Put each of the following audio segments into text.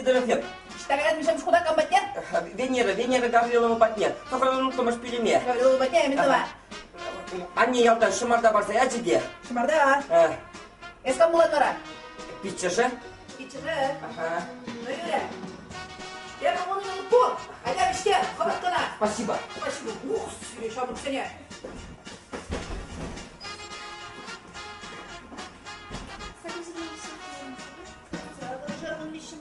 Сидоров. Что говорят, Миша, куда комбатер? Венера Гаврилова Батнер. Только минутку пилиме. Гаврилова Батнер, Митова. Анне ялта шымарда барса, я тебе. Шымарда? Эскам булат нора? Питчеше? Питчеше? Ага. Ну, Юля, я кому нужен пол, а я везде, холодкана. Спасибо. Спасибо. Ух, еще одну цене.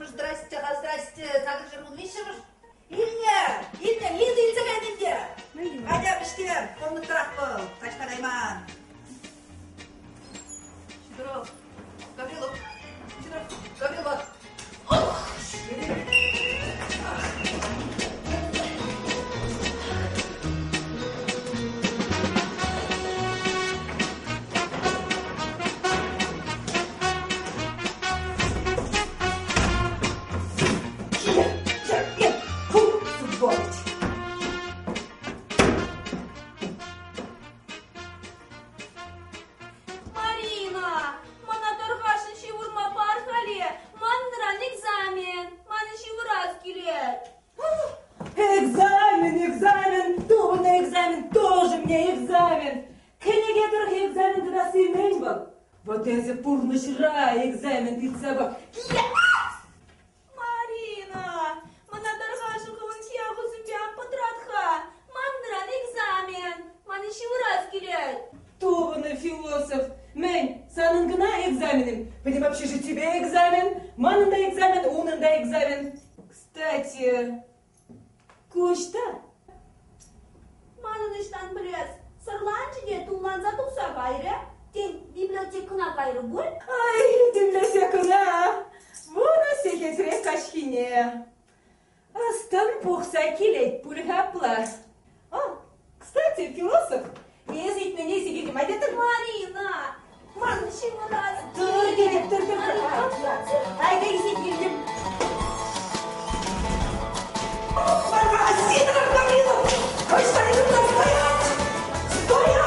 Здрасте, здрасте, здрасте. Илне, Лида Ильзаганинде. Адя Бештер, комнат трахпал, Сачка Дайман. Сидоров, Гаврилов, Гаврилов. Ох, Вот я запурно шира экзамен під собак. Марина, мана даргашу кавунтьягу зубям потратха. Мандран экзамен. Маны шивраз килять. Тованы философ. Мен, санын гына экзаменым. Пойдем вообще же тебе экзамен. Манын да экзамен, унын да экзамен. Кстати, кушта? Манын иштан білес. Сырланчыге туланза туса гайры. Тен библиотекына гайры бұл. Ай, библиотекына. Вона секретарь кашкине. Астан пухса келет пульхапла. О, кстати, философ. Езит мене сидим. Айда ты, Марина, манын шивраз. Тур келет, тур. Айда езит келдим. Марва, Сидоров, Гаврилов. Ой, стоять! Стоять!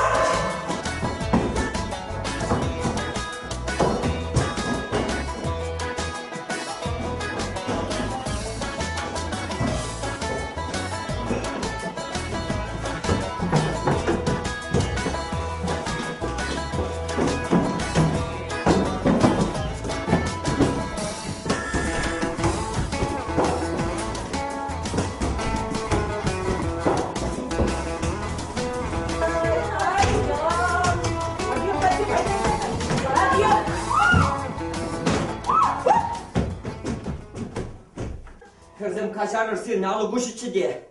Кырзым качанырсы, налы бушичиде.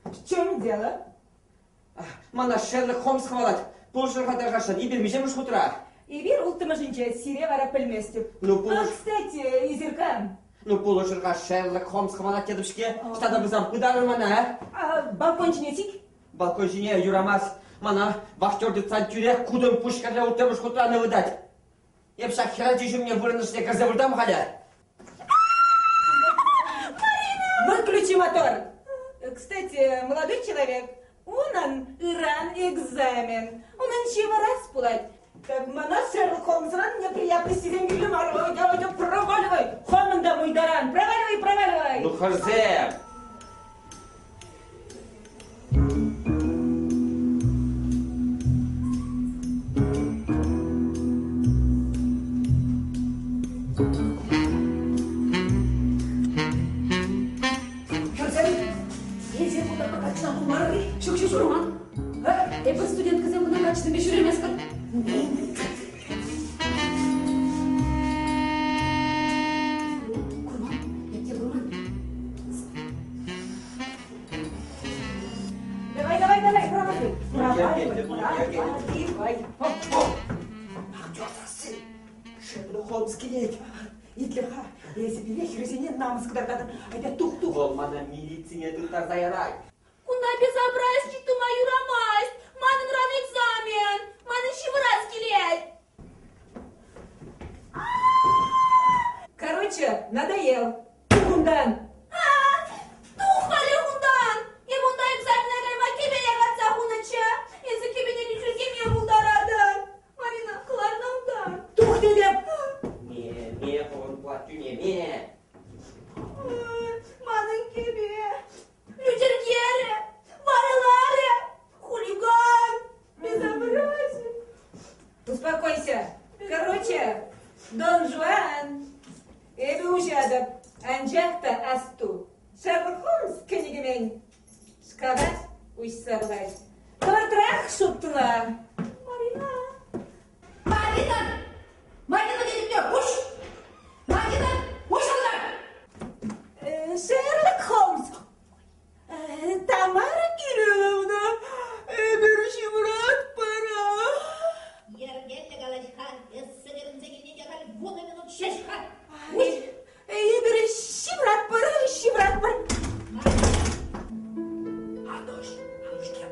В чем дело? Мана Шерлок Холмс хвалат. Полшырға дарғашан, ибір мижемыш хутра. И вир ултымажынча сире вара пельместю. Кстати, Изеркан. Полшырға Шерлок Холмс хвалат дедушке. Штада бізам кударыр мана, Балкончи нетик? Балкон жіне юрамас. Мана вахтерді цантюре кудым пушкарля ултымыш хутраны выдать. Епша херадижу мне вырнышне кырзавырдам халя. Выключи мотор. Кстати, молодой человек, он Иран экзамен. Он ничего раз пулать. Как мана Шерлок Холмс, ран неприятности земли морой. Давай, проваливай. Хаман домой, Даран. Проваливай. Ну, харзе. Шурман. Эпі студент қызым бұна қачты бе жүремес қыр. Құрман, епте құрман. Давай, проваливай. Актёрсасы. Шерлок Холмс келет. Итлерха. Если бы вечер сенен намыс кыдардадын. Айда тух. Ол мана милиция дыртар заярай. Кунда безобразие тума юрамасть. Манын ран экзамен. Манын шивраз келет. Короче, надоел. Тухундан. Тухали хундан. И хунда экзамен агайма кебеле қатса хунычы. Езі кебене лүчірге ме бұлдарадын. Марина, қыларна хундан. Тух дедім. Не, он платю, не. Успокойся. Короче, Дон Жуан, эбі ужадып, анжақта асту. Шерлок Холмс кенегімен шкабат уйсарлай. Квартрах шуптыла. Марина. Марина! Марина, dedim ya, koş! Marina, koş Allah! Шерлок Холмс. Тамара Кирилловна, берущий брат, пора. Yergenle kalacak, ısırırınca gelince kalip bu hemen o şaşkar! Берущий брат, пора. Adoş, adoş gel.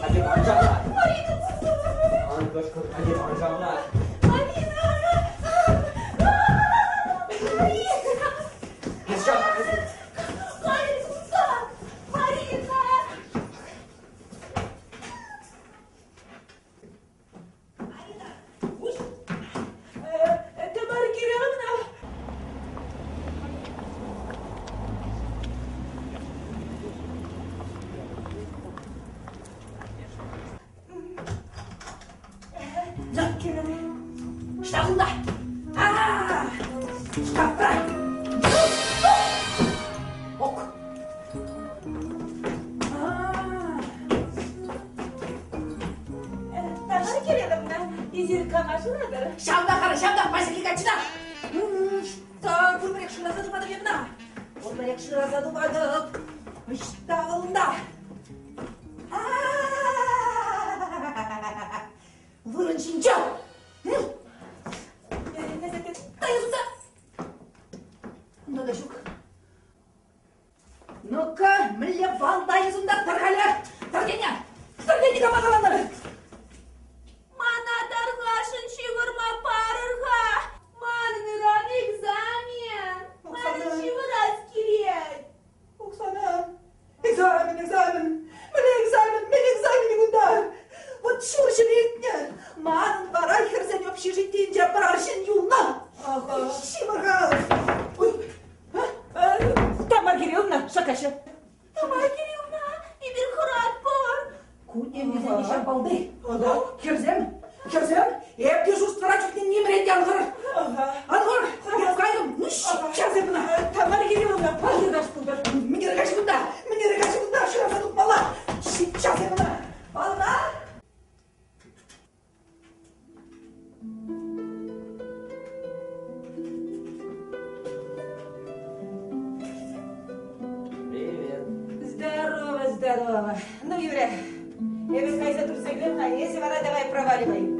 Hadi bancamlar. Andoş kız, hadi bancamlar. Hadi şap, hadi. Тамара Кирилловна. Ştafında! Aaa! Ştafta! Ok! Тамара Кирилловна, изирка машинаdır. Şamda karı, şamda! Başka kaçına! Так, bunu yakşı razladım yanına. Onu yakşı razladım adım. Ştafında! Vurun çinço! Даюся! Ну, Дашук. Ну-ка, мілі валдайызында тарғалі! Таргене! Таргене камағаланыр! Мана тарғашын шивырма парырға. Маныран экзамен. Мана шивырас келет. Оксана, экзамен. Мен экзамене bunlar. Вот шуршын етіне. Маңын барай херзен общежитиінде бараршын юлна. Шимырға. Тамара Кирилловна, шакашы. Тамара Кирилловна, ибір хырат бар. Кутем везен ешен балды. Херзем, еп дежурство рачутын немерет алғыр. Алғыр, еп қайдым. Херзем бұна. Тамара Кирилловна, палырғаш бұлдар. Мінері қашы бұнда, шыраза тұтмала. Херзем бұна. Балда. Привет. Здорово. Ну, Юля, я кайза тут заглянула, если вора, давай проваливай.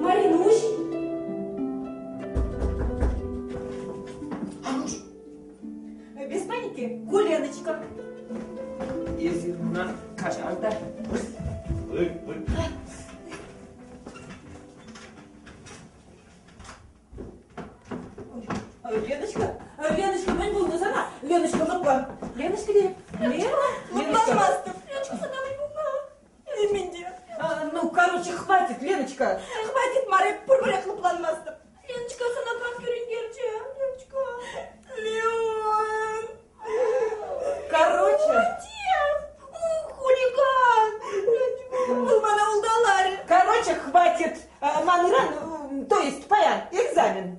Маринуш! Без паники, Гуленочка. Если на кашалда. Леночка, мен болды сана. Леночка, ұмытпа. Леночка де. Леночка. Леночка, санамай бұлна. Менде. Ну, короче, хватит, Леночка. Хватит, Мария, пұрбірек қылыпланмастым. Леночка, санапам көрінгерче. Леночка. Леон. Короче. Хулиган. Бұл мана ұлдалар. Короче, хватит. Маныран, то есть, паян, экзамен.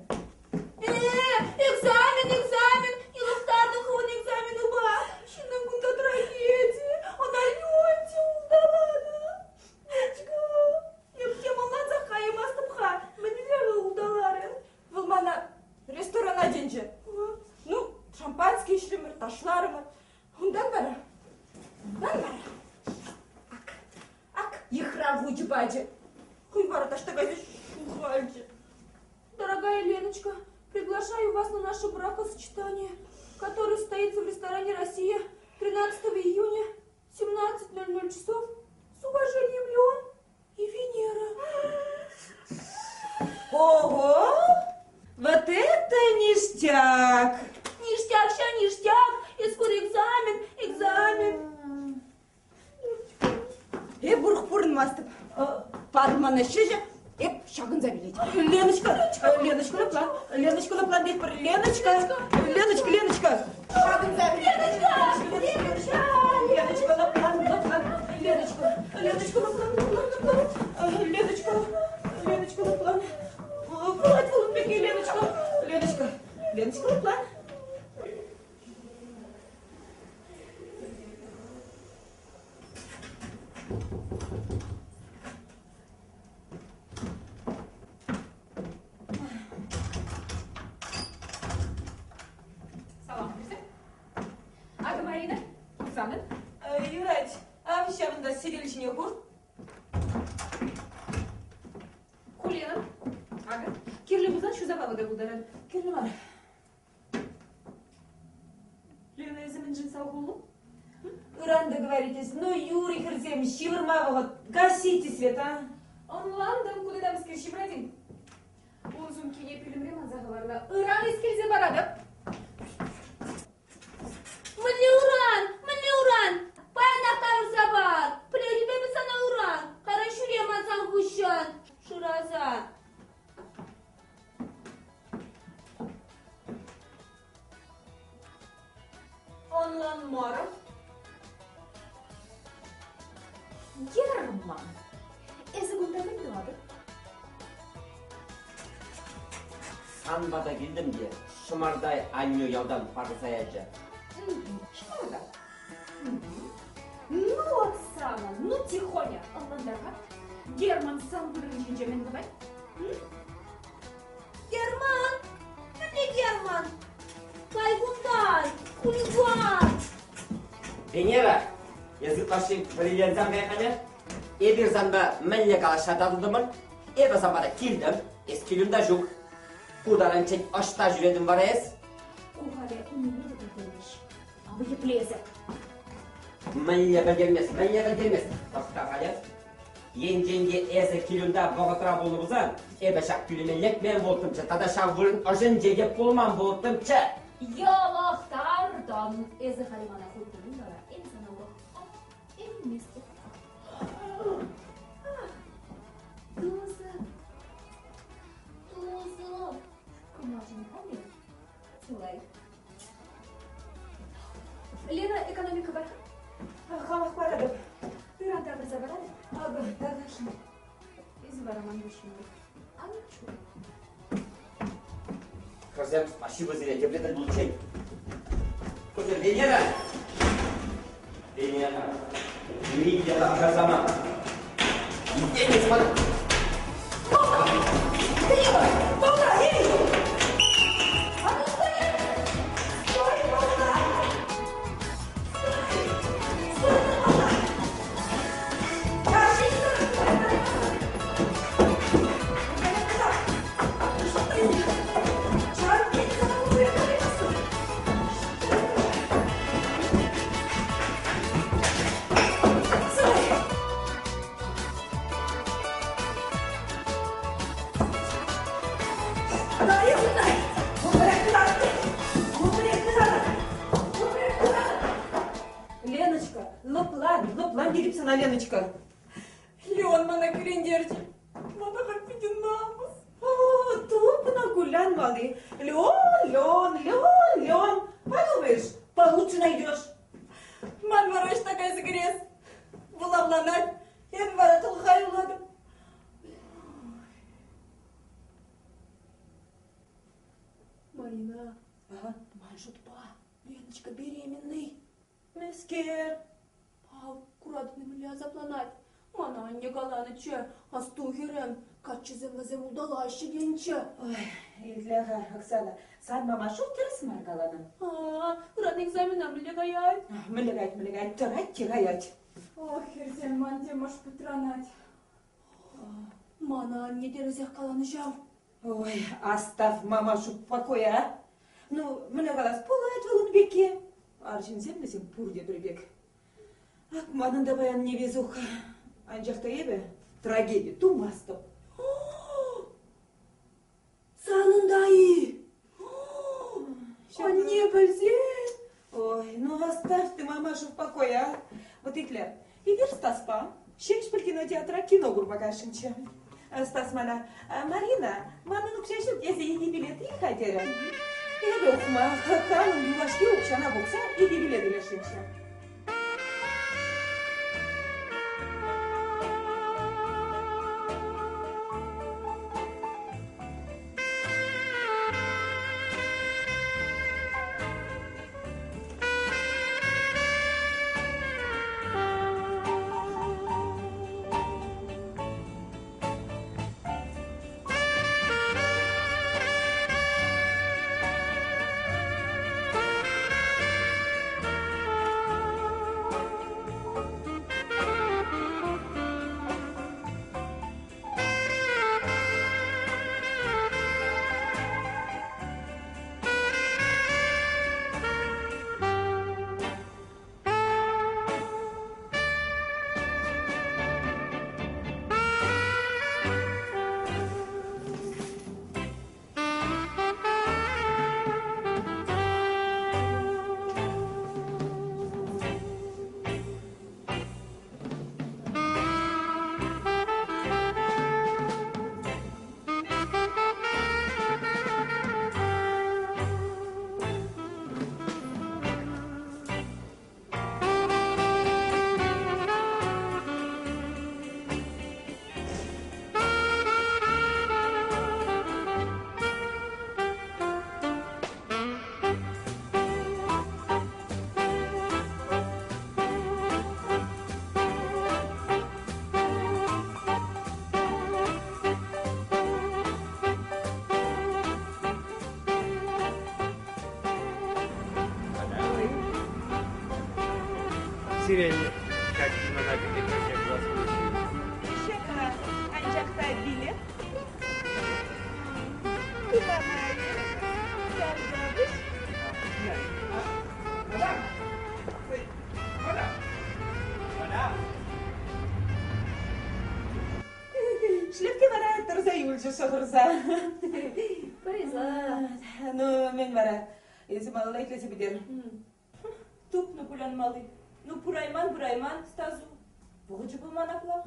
Экзамен. Илықтардың қуын экзамені бар. Шының бұнда трагедия. Она Ленте ұлдалады. Леночка. шарфучи бачи. Хуй ворота, что такая шухальчи. Дорогая Леночка, приглашаю вас на наше бракосочетание, которое состоится в ресторане «Россия» 13 июня, 17:00 часов. С уважением, Леон и Венера. Ого! Вот это ништяк! Ништяк, ща ништяк. И скоро экзамен. Бурхпурн мастып. Пармана шижа. Шагын забилить. Леночка, Леночка на план, Леночка. Шагын забилить. Леночка на план. Леночка на план. Платье беги, Леночка на план. Салам, Гүлсім. Аты Марина, Курсанын. Юрать, а вы сейчас мында сиделичине кур? Кулина. Ага. Кирліміздан шу запалыда бұлдарады. Керлі бар. Лена, өзімін жын сау болу? Иранда говоритесь, ну, Юрий Херземович, Шивырмава, гасите свет, а? Онландым, кудайдан бізге шибрадин. Озым кене пілімреман зағыларда. Иран ескелзе барады. Мне уран. Паянақтар сабар. Плеуди бебі сана уран. Қарашуре мазан гущан. Шыраза. Онлан моры. Герман. Ezi gündemim ne vardı? Sanbada girdim diye şımarday anyo yavdan parızayacak. Şurada. Ну, Оксана, ну тихоня. Онландарға. Герман сам бірінші мен давай. Герман. Ne Герман? Кайгундай. Хулиган. Venera, yazıklaşın brilyantan beyefendi. Bir zamba mellek aşağıda durdumun. Bir zamba kildim, eskilümde yok. Kudaran çek aşta jüredim var es. Kuhare, onu ne de demiş. Ama yepleze. Mellek gelmez. Başka hayat. Yencenge ese kilümde boğatıra bulunuzan. Beşak külümelek ben voltumça. Tada şavvurun aşın cegep bulmam voltumça. Yalaqtardan ezi halimana kurtulun da en sana o. En mesti. Tuzum. Kumacını alıyor. Солай. Лена, экономика бар. Хамақ барады. Иранда бір забарады. Ага, дағашын. Ezi var aman düşünüyor. Anlaçıyor. Хозяин, спасибо за это получение. Куда Венера? Венера. Видите, это сама. Я не смотрю. Полтора, я вижу. Лыплан келіп сана, Леночка. Леон мана күрендерді. Мана қаппеден намыз. Тупно гулянмады. Леон. Подумаешь, получше найдешь. Ман вараш такая загрез. Буламланат. Ен вара тұлғай ұладым. Марина, манжутпа. Леночка беременный. Мескер. Аккуратно мля запланать. Мана анне каланыча, астухерем, качызем вазем удалашы денче. Ой, Ильяға, Оксана, сан мама шул теріс маргаланың. Уран экзамена мля гаяй. Мілігайт, тірайт. Ох, Херзен, ман те можешь патронать. Мана не терезех каланышам. Ой, оставь мамашу в покое, а? Ну, мне қалас полайт Волынбекке. Аршын землесен пурде прибег. Ак, манын да баян невезуха. Анжақта ебе, трагедия, тумасты. Санындай. Он не білсен. Ой, ну оставь ты мамашу в покое, а? Вот Иклер, иди Стаспа. Шеш бір кинотеатра кино көрбағашынша. Стас мана, Марина, манын ұқшашып, есі иди билеті қайтерін. Ебе ұқма, қанын юлашке ұқшана болса, иди билеті лешінша. Сирень, как на набитых как глаз получил. Еще Анжақта билет. Ты молодец. Сардабыш. Шлепке бара тұрза юлжы соғырза. Париза. Ну, мен бара. Есі малылай клесе бідер. Туп, ну пулян малы. Ну, Бурайман, Стазу. Вогачу булман акла?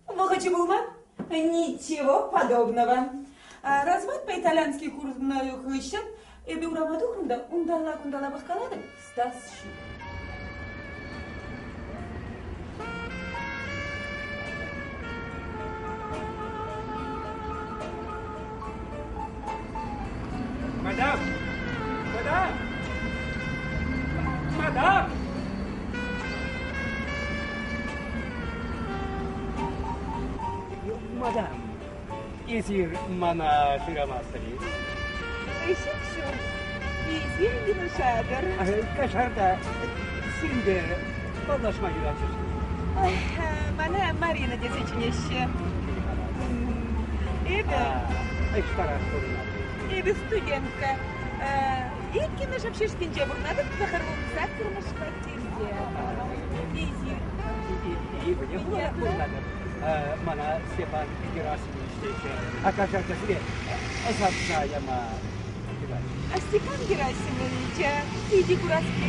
Вогачу булман? Ничего подобного. Развод по-итальянски курсную хыщат, и бюрамадухунда ундала бахкалады. Стас ши. Мадам! Мадам! Мадам, если мана ширамастри. Ишекшу. Извини, шагар. Кашарда, синде, подlaşma юрачыш. Мана Марина десечнеще. Экспарат корына. Эбі студентка. Еккені жапшешкенже бұрнады тұзақырғын сәттірміш квартирде. Изи. И мне корына. Мана Степан Герасимович еще. А кашарда себе, запсаяма. А Степан Герасимович, иди кураске,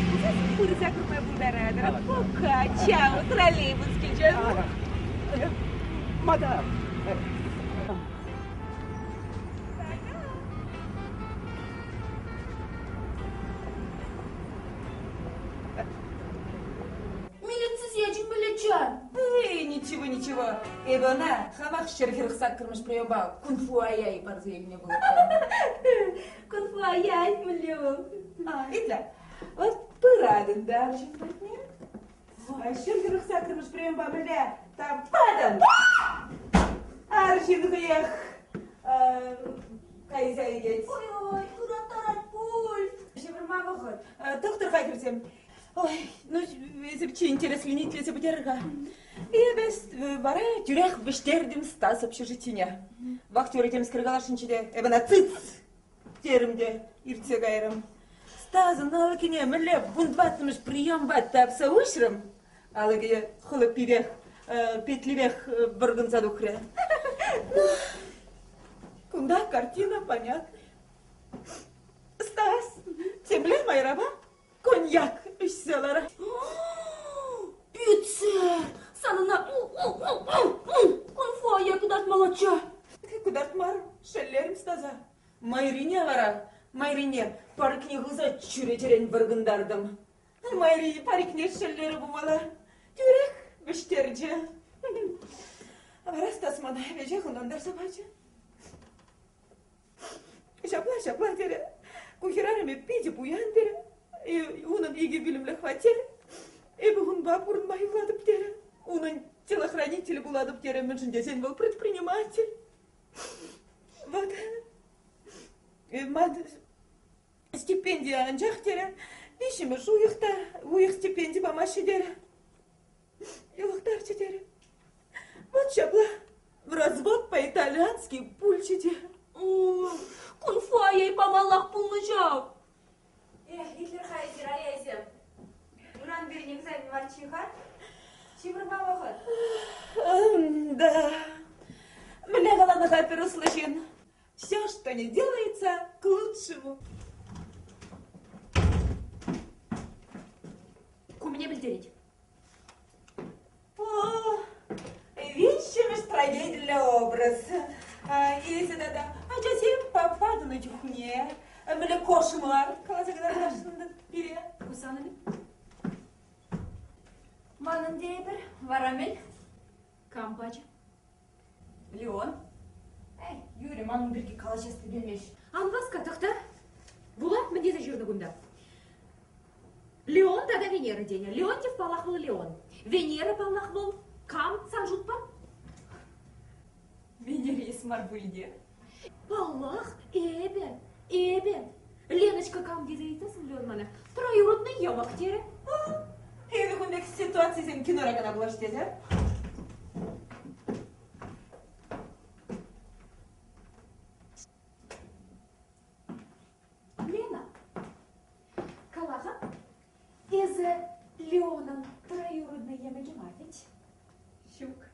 пырза курмай бударадра. Пока, чао, троллейбусский джан. Мадам! Ничего. Эбона, хамах шерхерхсак кырмыш приебал. Кунфу аяй парзельне было. Кунфу аяй, млю. Видно? Вот пырадын да, шимпатне. Шерхерхсак кырмыш приебал, бля, там падан. Аршин грех. Кайза идет. Ой, тураттарат пуль. Шебір мама ход. Доктор хайкірсем. Ой, ну, если бы че интересно, не если бы терга. Ебест, Бара тюрях бештердим стас общежитине. Вахтер етеміз кіргалашынчыде, эбана цыц терімде иртсе гайрым. Стазын алыкине мүлі бундватымыш прием бат тапса ушрым. Алыге хылып пивех, петлевех бұргын задухре. Кунда картина понятна. Стас, темле майраба, коньяк үшселара. Пиццер! Санына конфуая кудартмалача. Кудартмар, шеллерім стаза. Майрине вара, майрине парикне ғыза чүретерен бұргындардым. Майри парикне шеллері бұмала. Тюрек біштерже. Вара стасмана веже ғынандар сабача. Шапла тере. Кухерарыме пиде буян тере. Унын иге білімлі хватер. Эбі ғын бапурын майвладып тере. Унын телохранитель буладып тере. Мүншінде сен был предприниматель. Вот. Мад стипендия анжақ тере. Бешіміш уйық стипендия бамашы дере. Илықтар тере. Вот шапла. В развод по-итальянски пульчите. Конфуая помалақ пулнычау. Гитлер хайзер аяйсем. Уран берін экзамен бар чихар. Чибірма вақыт. Да. Мне главное хапер услышен. Все, что не делается, к лучшему. Куміне білдерет. О, вещами строительный образ. Если надо, а затем попаду на чухне. Мне кошмар. Қаласағыдар бере. Кусаны Манын дейбір, варамел. Кампача. Леон? Эй, Юрий, манын бірге қалашасты белмеш. Анваска тақта. Була міндеті жүрді күнда. Леон да Венера дене. Леонтьев палақ был Леон. Венера палақ был Кам санжут па? Венере есмар бөлде. Палақ эбен. Леночка Кам дезе айтасың Леон мана. Троюродный ямак тере. Енді күндегі ситуация сен кинорагана бұлаш деді. Лена, Калаха, езі Леонын троюродный ямаге бар ведь? Щук.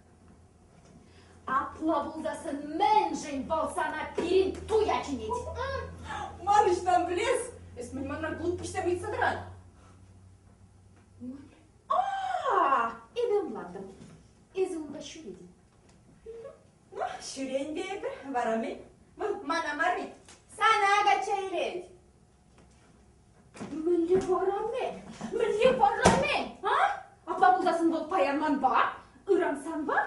Апла бұлдасын мен жен балсана перин туя чинет. Маныштан білес, есмін маннан бұлып пішсем ұйтсыдыран. Эбен ладым. Езі онда шүредin. Шүрен дейбір, варамел. Мана мармит, sana гачайлет. Мүлі бараме, а? Апла бұлдасын бол паянман ба? Ырансан ба?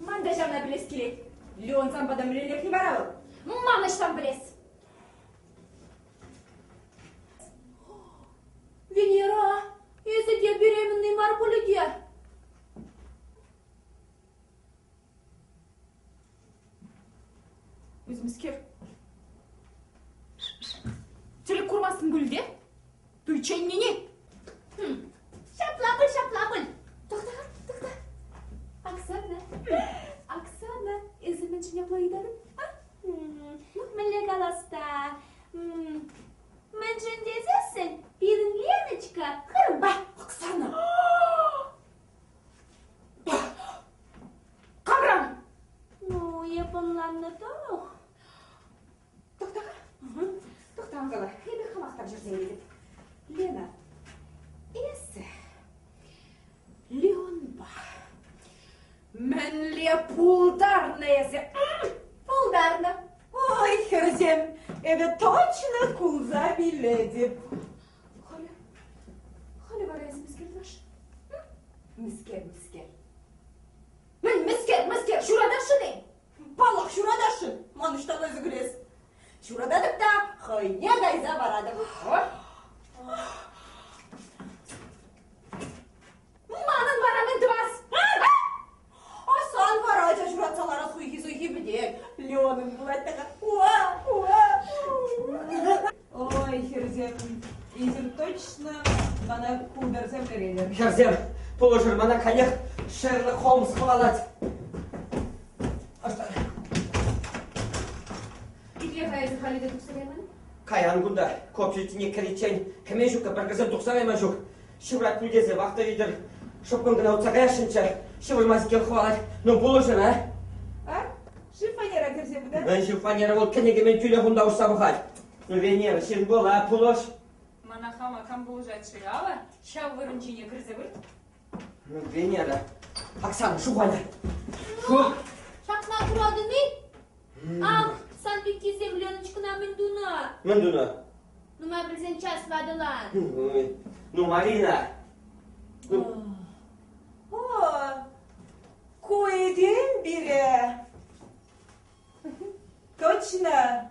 Манда жамна білес келет. Леон самбада мүлелерді барабыл. Маныштан білес. Венера, если тебе беременный марпулиге. Өзімізкер. Çelik kurmasın gülde. Duyçayın nene. Şaplabıl. Toxta. Оксана, ezimden için yaplayıdarım. Мілі қаласта. Мен жын дезесін, бірін Леночка. Кырба, Оксана. Камран. Ну, японланны тоқ. Тоқта аңғала. Хебе қамақтар жүрсен едік. Лена, есі. Леон ба. Мәнле пулдарны есі. Пулдарны. Ой, херзем, это точно куза биледіп. Халі бар есі міскердаш. Міскер. Мен міскер, шурадашы дейм. Балақ шурадашын, маныштан өзі күрес. Шурададық та, қойне гайза барадық. Манын барамын дыбас. Асан барайша шуратсалара суйхи бідек. Леонын бұлаттаға. Ой, херзем, изім точно мана кударзем берелер. Херзем, положыр мана коньяк Sherlock Holmes kıvalat. İlya hayızı halide tutsayamın. Kayan gunda, kopşetine kiriçen, kime şu kapar kızım tuksayama şu. Şıvrak pülgezi vakti lider. Şopkun gına utsa kayasınca, şıvırmaz ki kıvalat. No buluşun ha? А? Шифонера кірсе бұда? Ben şu fanyara ol kenegemen telefonda usta bu hal. Venera, sen bol ha puloş. Мана хама кам положать шиала, ща вырунчине кірсе бір. Venera. Оксана, şu hal. Şu. Шақна тұрады не? Ах, сан бекке земленочкына міндуна. Ben duna. Нума білсен час вадылан. Ну, Марина. О, кое-ден бері. Точно.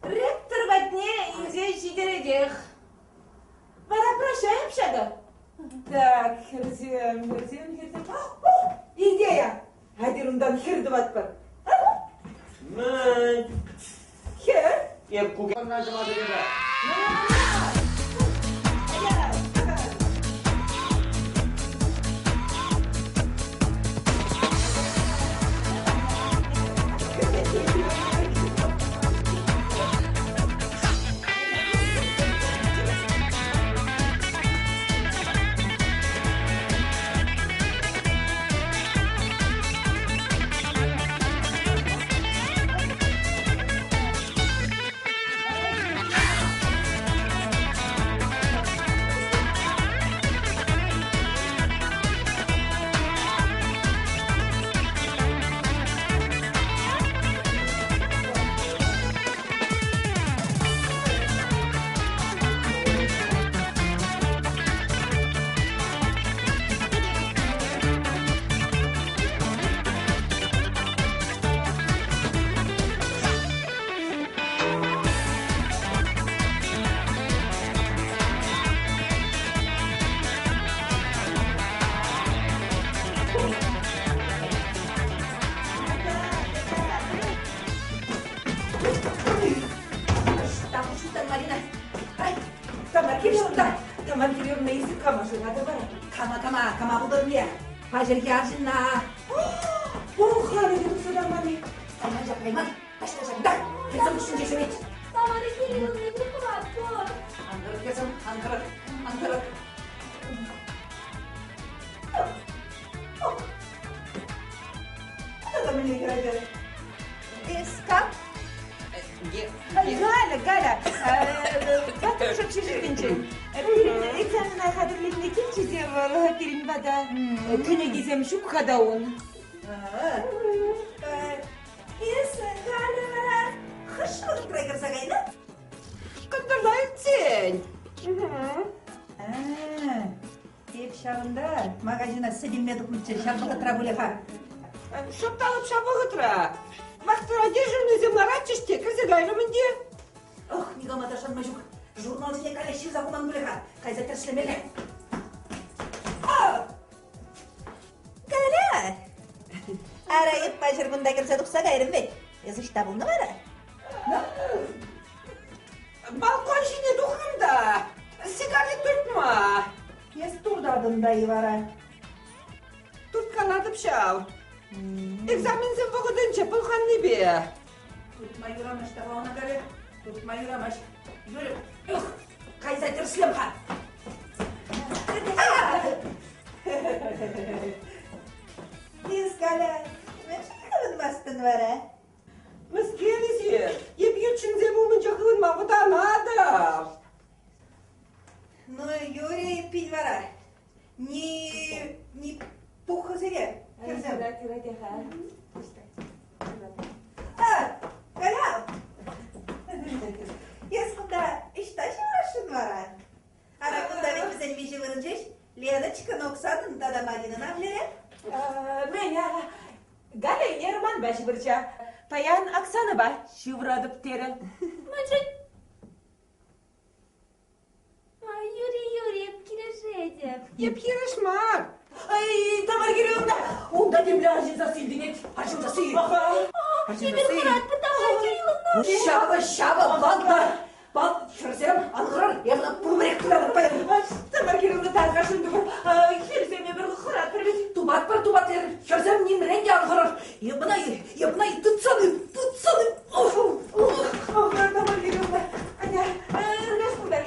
Ректор бәтіне үйзе жидередех. Бара прощаем шады. Так, херзем. Идея. Хадирундан херді батпар. Ben. Хер? Hep kugen acımadı gibi. Tamam giriyorum neyse kamaşın hadi bana. Kama bu da niye? Hacer gelsin na. Oh haledim selamani. Ayman, başlayacak. Da, kesin düşüncesi mit. Tamara geliyor ne bir kıvattı. Ankara kesin, Ankara. Hadi beni girecek. Скап? Галя, завтра же общежитинче. Экзамен хадырлыгында келчи деп Керимбада күнү десем шук хадаун. Yes, Галя, хышмык трегерса гайда. Кандырдайым сен. Теп шағында магазина сәдеммеді күлтсе шабығы тұра бөлеға. Шопталып шабығытыра. Вақтыра дежурный земларатчыште кірзе дайрымынде. Ох, нигамата шанма жүк. Журнал жіне кәлеші зақыман бөлеға. Қайза тіршілемелі. Галя! Арайып бажырмында кірсе тұқса қайрым бет. Езіш табылны бара? Балкон жіне дұқымда. Сигарет тұртма. Ес турдадымдай бара. Турткаладып шау. Экзамензен вғыдынче пылған не бе? Tutma yuramış da ona göre. Tutma yuramış. Yürü. Yuh. Kaysa tırslım ha. Biz Галя, ne bastın vara? Мәскенесе, еп ючинзе болмынча қылынма бұдан адам. Ну, Юрий пить вара. Не пуха зере. Галя! Ескуда iştaşı uğraşın vara. Ara bunda bir güzel bir şey vırıncış. Леночка ноксатын тадамадинын авлере. Мен Галя Ерман бәш бірча. Паян Оксана ба, шыврадып тері. Мачать. Ай, Юрий, кирешетеп. Еп ерішмар. Ay, Tamar giriyorum da. Onda demle hacınza sildin et. Hacınza sil. Тебе курат, потому что Şaba, bak, şırsem, anıkırar, yerine pulverek kırarım. Tamar giriyorum da tazga şundu bu. тубат ер. Керсем немерен ялғырыр. Ебынай, тұтсаны. Давай, Лерёна. Аня, ыргаш куда?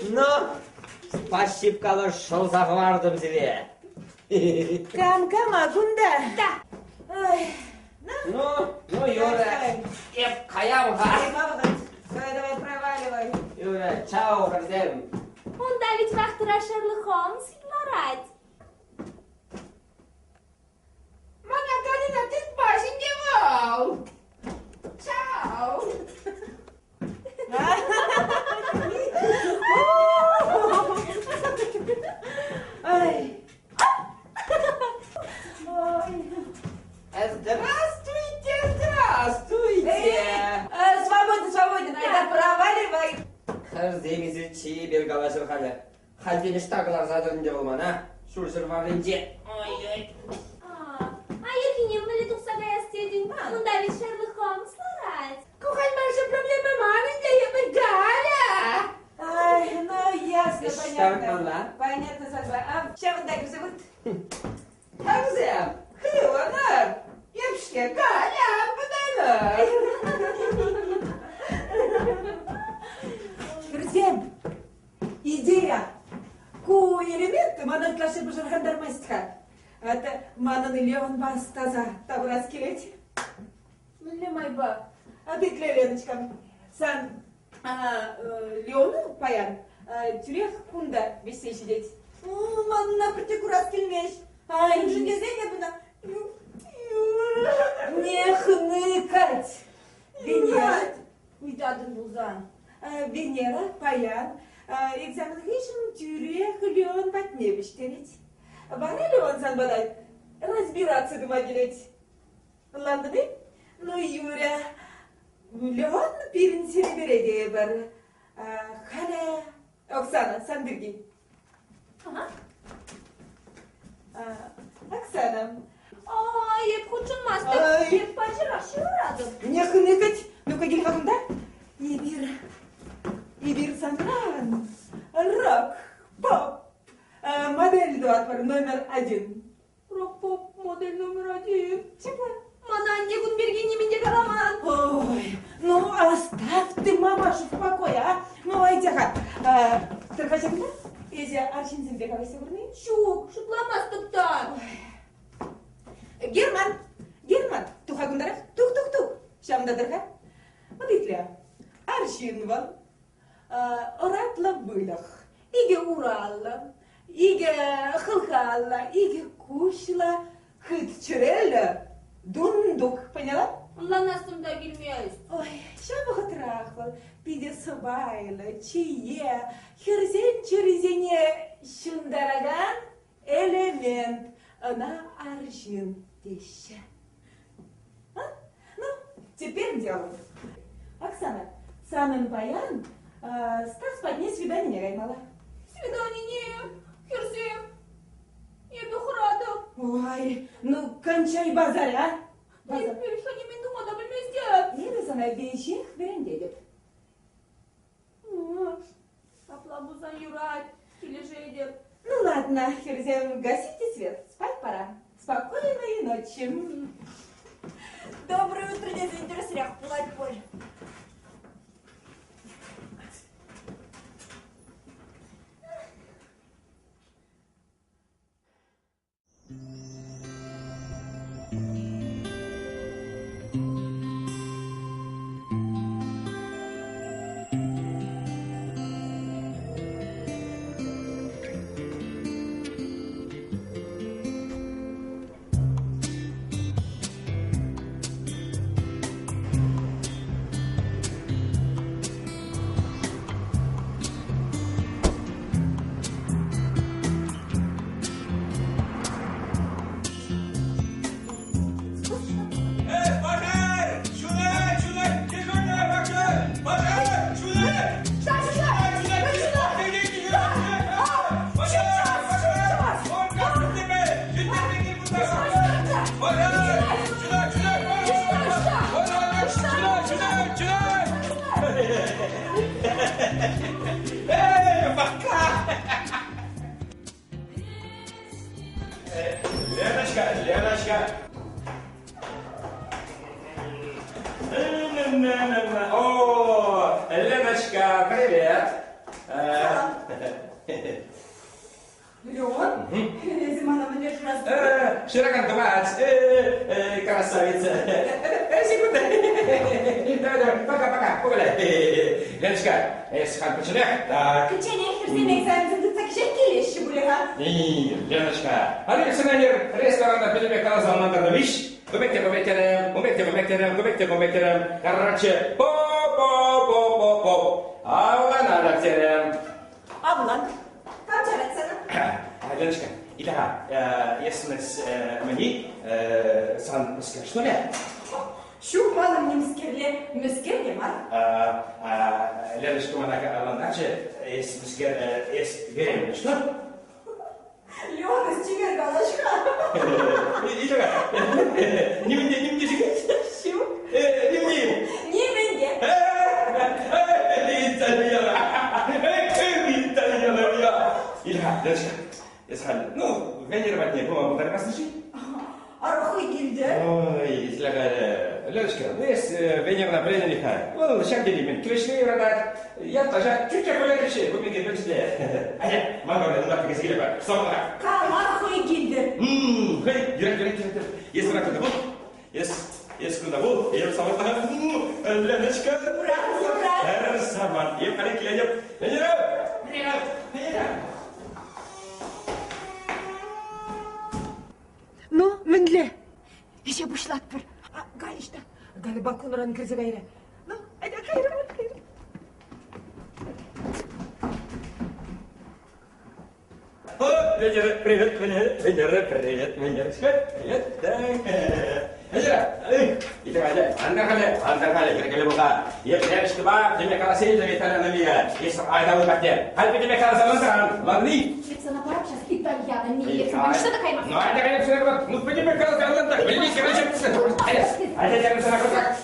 Ну, спасибо, шел заглардым тебе. Кам, кунда? Да. Ой, Ну, Юра, еп, каям, га. давай, проваливай. Юра, чао, Керзем. Унда ведь вахтера Шерлок Холмс игнорать. Mana Karina, ты пашеньки вау. Чао. Ай. Здравствуйте. Свободен, айда проваливай. Керзем изучи, белгалашыр халі. Халден іштағылар задырынде болман, а? Шүршір варынде. Ой. А еркине мыли тухсага ястедин. Унда ведь Шерлок Холмс ларать. Кухань наша проблема маленькая, я бы Галя. Ай, ну ясно, Что понятно. было? Понятно, Садба. А чем вы так зовут? Керзем, Хылонар. Епшке, Галя, подалай. Керзем, идея. Ку элементы манан клаши бажаргандар мастха. Это манан Леон бас таза табурас келет. Лемайба. А ты Леночка. Сан Леону паян. Тюрех кунда бесе сидеть. Манна протекурас келмеш. Ай, жидезене бuna. Не хныкать. Венера. Уйдадын булзан. Венера паян. Экзаменation тюрех Леон патнебиш терить. Бара Леон сан бадай. Разбираться думагилеть. Ладно, ну, Юля, Леон пирин серебереде бар. Халя, Оксана, сандырги. Ага. Оксана. Еп хучунмастык. Ай. Еп пажыракшы урадым. Не хныкать. Ну-ка, гель хагында. Ибир Санран. Рок, поп. Модель 2 номер 1. Рок-поп модель номер 1. Чего? Мана анне күн берген неменде караман. Ой, ну оставь ты мамашу в покое, а? Ну, айдяха. Тырхачагында? Эзе арчинзин бекавай сығырны? Шук, шутламастыктан. Герман, тухагындарах, тух. Шамдадырха? Мадыкля, арчин вал, оратла былах, иге уралла, иге хылхалла, иге кушла, хыт чырелла, дундук, поняла? Ланастымда келмейіз. Ой, шабығы трахвал, пиде сыбайлы, чие, херзен чырзене шундараган элемент, она аршин теща. А? Ну, теперь дело. Оксана, самым баян, Стас подне свидание гаймала. Свидание не, Херсем. Я бы храда. Ой, ну кончай базар, а? Я перехани мен думада білместеп. Еді sana бейшек берен дедіп. Аплабузан юрать, кележейдеп. Ну ладно, Херзем, гасите свет, спать пора. Спокойной ночи. Доброе утро, не заинтересовать, плать поле. Леночка. О, Леночка, привет. Леон? Зимана, мне же раз... Широко надувать, красавица. Секунду. Давай, пока, погуляй. Леночка, Хан починек, так. Кичене херсин экзамен так шекелеши булега. Леночка, Александр, ресторанда Пелебек Казалмандарда виш. Губекте. Короче, по. Авлан алактерем. Авлан, камчарацена. Леночка, если мне сан скажешь, что ли? Şu malım nimskirle, müskirle mar. Леночка, она ландаче, есть верим, что? Леон из тебя галашка. Не мне. Şu? Не мне. Не менге. Леночка, ну, венерировать не было, буду расскажи. Арахы келді. Ой, Леночка, есть венерная пленника. Ну, сейчас делим, клешни родать. Я тоже чуть-чуть полегче, вы мне пришли. Мама, надо так сказать, сама. Кал арахы келді. Юрек. Есть куда был? Есть куда был? Я сама. Леночка. Ура. Сама. Я полегче. Привет. Ну, мінле. Еще бушлат бір. Галишта. Гали балконыран кірзе кайра. Ну, айда кайра. Венера, привет. Венерочка, привет. Андерхале, киркеле бука. Я приятно ба, тебе карасей, тебе таранамия. Есть айда выкатте. Хальпи тебе карасалан, ладни. Швецана пора сейчас итальяна, не что такая мафия? Ну, айда, конечно, ну, по тебе карасалан, так, блин, короче. Айда, я на контакт.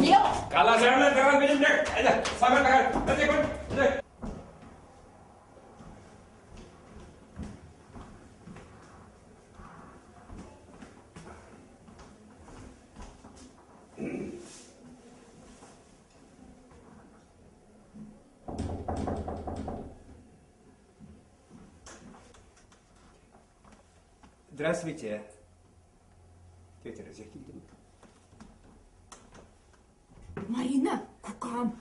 Ел? Карасалан, таран, блин, айда, сама таран. Здравствуйте. Тетя Разяхильдина. Марина, кукам.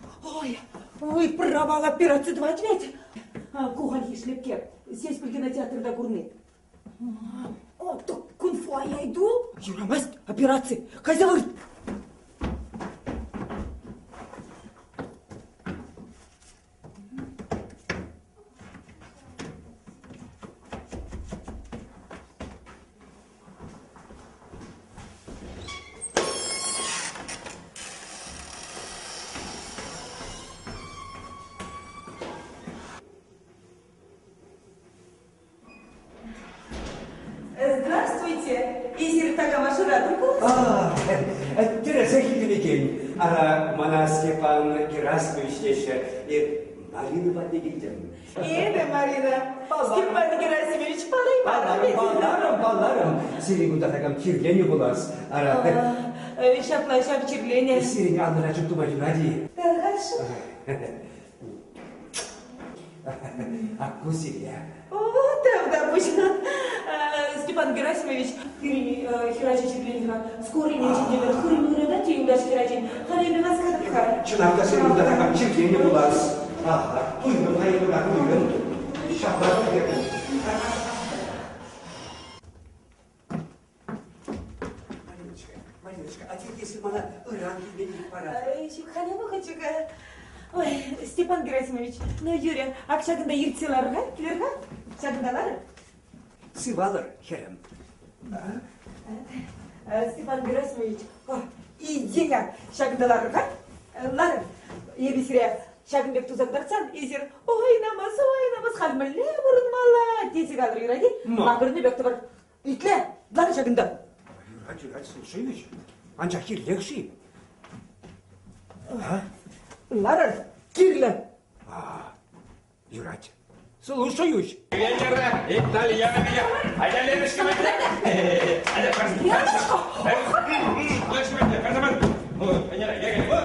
Ой, провал операции 29. Кугаль шлепке. Сесть в кинотеатрда курны. О, так кунфу, а я иду? Юрамаст, операции. Хозяин. Здравствуйте. Изир Тагамашу Радуку. Тереза Хильдинекен. Мана Степан Герасимович еще и Марина Владимировна. Марина. Степан Герасимович, палай. Баларым. Сирин удатагам киргени булас. Шапла чирление. Сирин андырачып тумай ради. Хорошо. Акусия. Да, пусть. Степан Герасимович, хирачи чирление. Скорее не чирление. Хурим рада ти удаш хирачи. Харин нас кадыха. Чынакта сирин удатагам киргени булас. Туйын хайыгына туйын. Шапла берген. Мариночка, а теперь если мана ыран тебе не пора. Ханяну хочу. Ой, Степан Герасимович, ну Юрия, акшагында иртселарға, келерға? Шагындалар? Сывалыр, херем. Степан Герасимович, идея шагындаларға? Лар, ебесіре, Шагынбек тузақтарсан, езер, ойнамас, халмілі бұрынмала, тесік алыр юради, мағырны бекті бар. Итле, лар шагында. Юрать, слушай, ведь, анча хирлегши. Лар, кирлі. Юрать, Слушаюсь. Венера, итальянка. А я Леночка,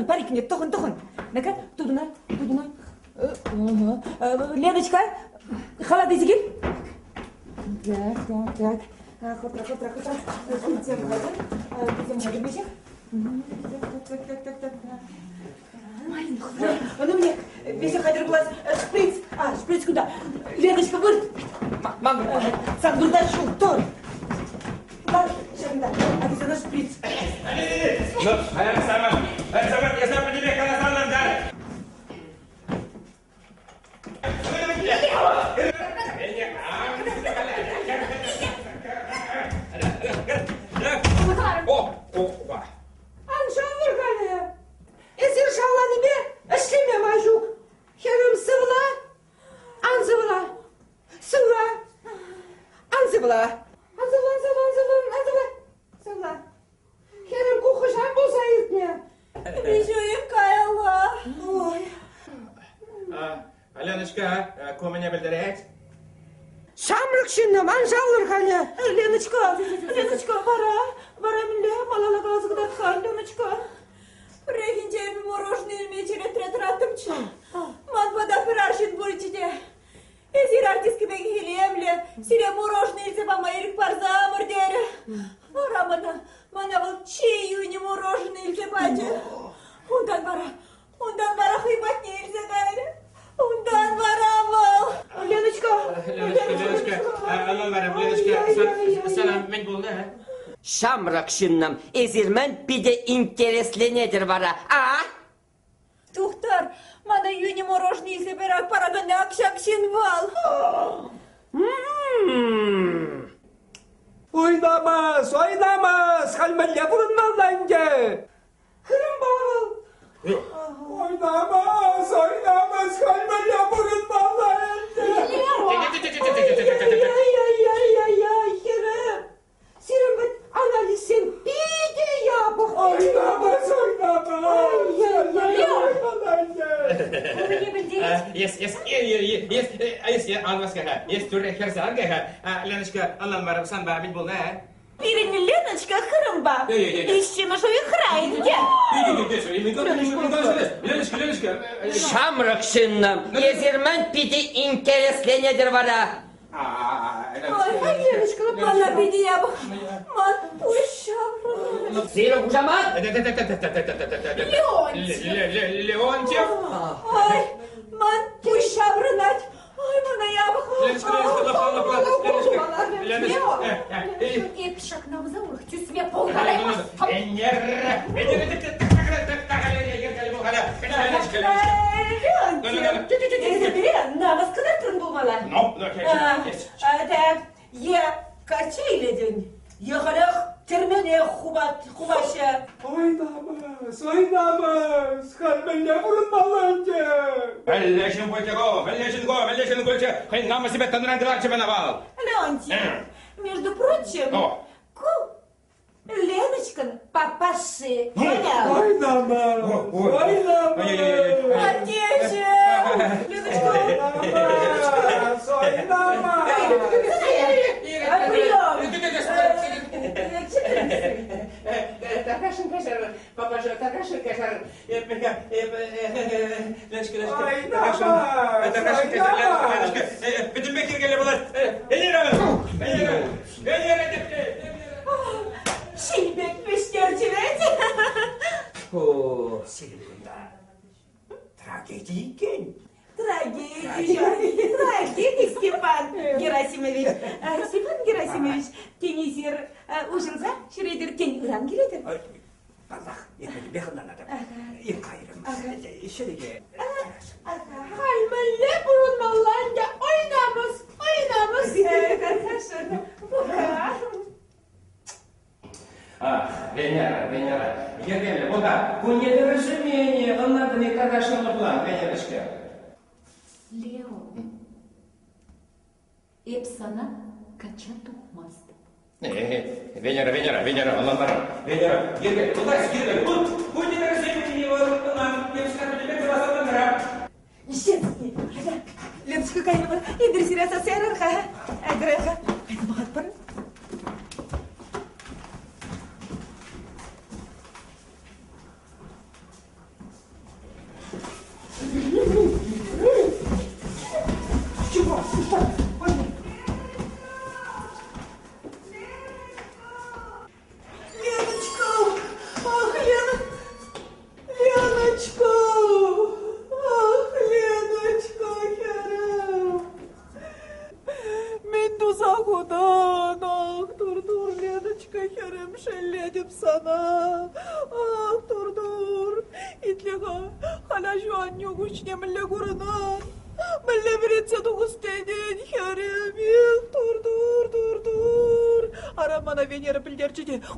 Парик нет, тохан. Ну-ка, тудуна. Леночка, халат изи кел. Так. Хотра. Так. Ну мне, весь хадер глаз, шприц. Шприц куда? Леночка, вырт. Мам, Сам дурдашу, тор. Шагда, а ты за шприц. Ну, Александр, я знаю по тебе, когда сам нам дали. Анжалыр ғаны. Эсер шалланы бе, ішлеме мажук. Херім сывла, анзывла. Сывла. Херім кухыжан болса ертіне. Бежуем кайла. Ой. Аленочка, кому меня білдірет? Шамрыкшынным анжалыр ғаны. Леночка, бара міле, малала қалзығыдатқан, Леночка. Прегинче мороженое мечере третратымчы. Матбада пирашит бурчиде. Эзир артистки беги хилемле. Сире мороженое илсе бама ерик парза мордере. Рамана, мана был чею не мороженое илсе бачы. Ундан бара хыйбат не илсе гайре. Ундан бара был. Леночка. Леночка, sana men buldu ha? Şamrakşınım, ezirmen bir de intereslenedir vara. Тухтар, мана юни мороженое илсе берак параганы акшак шинвал. Oynamaz. Halmeyle vurulmaz bence. Kırım bağıl. Oynamaz. Halmeyle vurulmaz bence. Ay, Kerem. Senin bu analizin bir de yapık. Oynamaz. Yes, anlaska ha. Yes, türe kersan ha. Леночка, anlamlarım sen bana men buldu ha? Пирин Леночка Крымба. Ищи нашу ихрайнге. Леночка. Şamrakşınım, ezirmen bir de intereslenedir vara. Ой, Леночка, мана бедия. Ман ушавра. Zero kucaman. Леонтьев. Ой, ман ушаврынать. Ой, мана ябах. Епшак на взорах, тюсме полгода. Намаз kadar tırın bulmalar. Так, я качейледin. Yıkılık termene kubaşı. Oynamaz. Halmeyle vurulmaz bence. Felleşin koyca. Hayır, namı sibet tanıran kılarçı bana bağlı. Леонтий, между прочим, Леночкин папаши. Понял? Oynamaz. Отече! Леночка! Tarkaşın kaşar, papacı tarkaşın kaşar. Леночка. Bütün bekir gele bular. Venera. Şilbek pişkerçilet. Senin bunda tragediyken. Трагедия, Степан Герасимович. Степан Герасимович, тенизер ужылса, шредер тен ырам келеді. Allah yetmedi bir hından adam. İlk ayrım. Şöyle. Halmalle burunmallarında oynamız. Венера. Гербель, вот так. По недоразумению, он надо не карашный план, Венерочка. Лео, епсана кача тухмаст. Венера, Аллах'ım. Венера, Гербель, Гербель, bu недоразумение, он нам, я скажу тебе, ты вас отбираю. Ищет, Леночка, кайны бар. Идір сираса сәрірға. Әдірәға. Кайны бағат бар.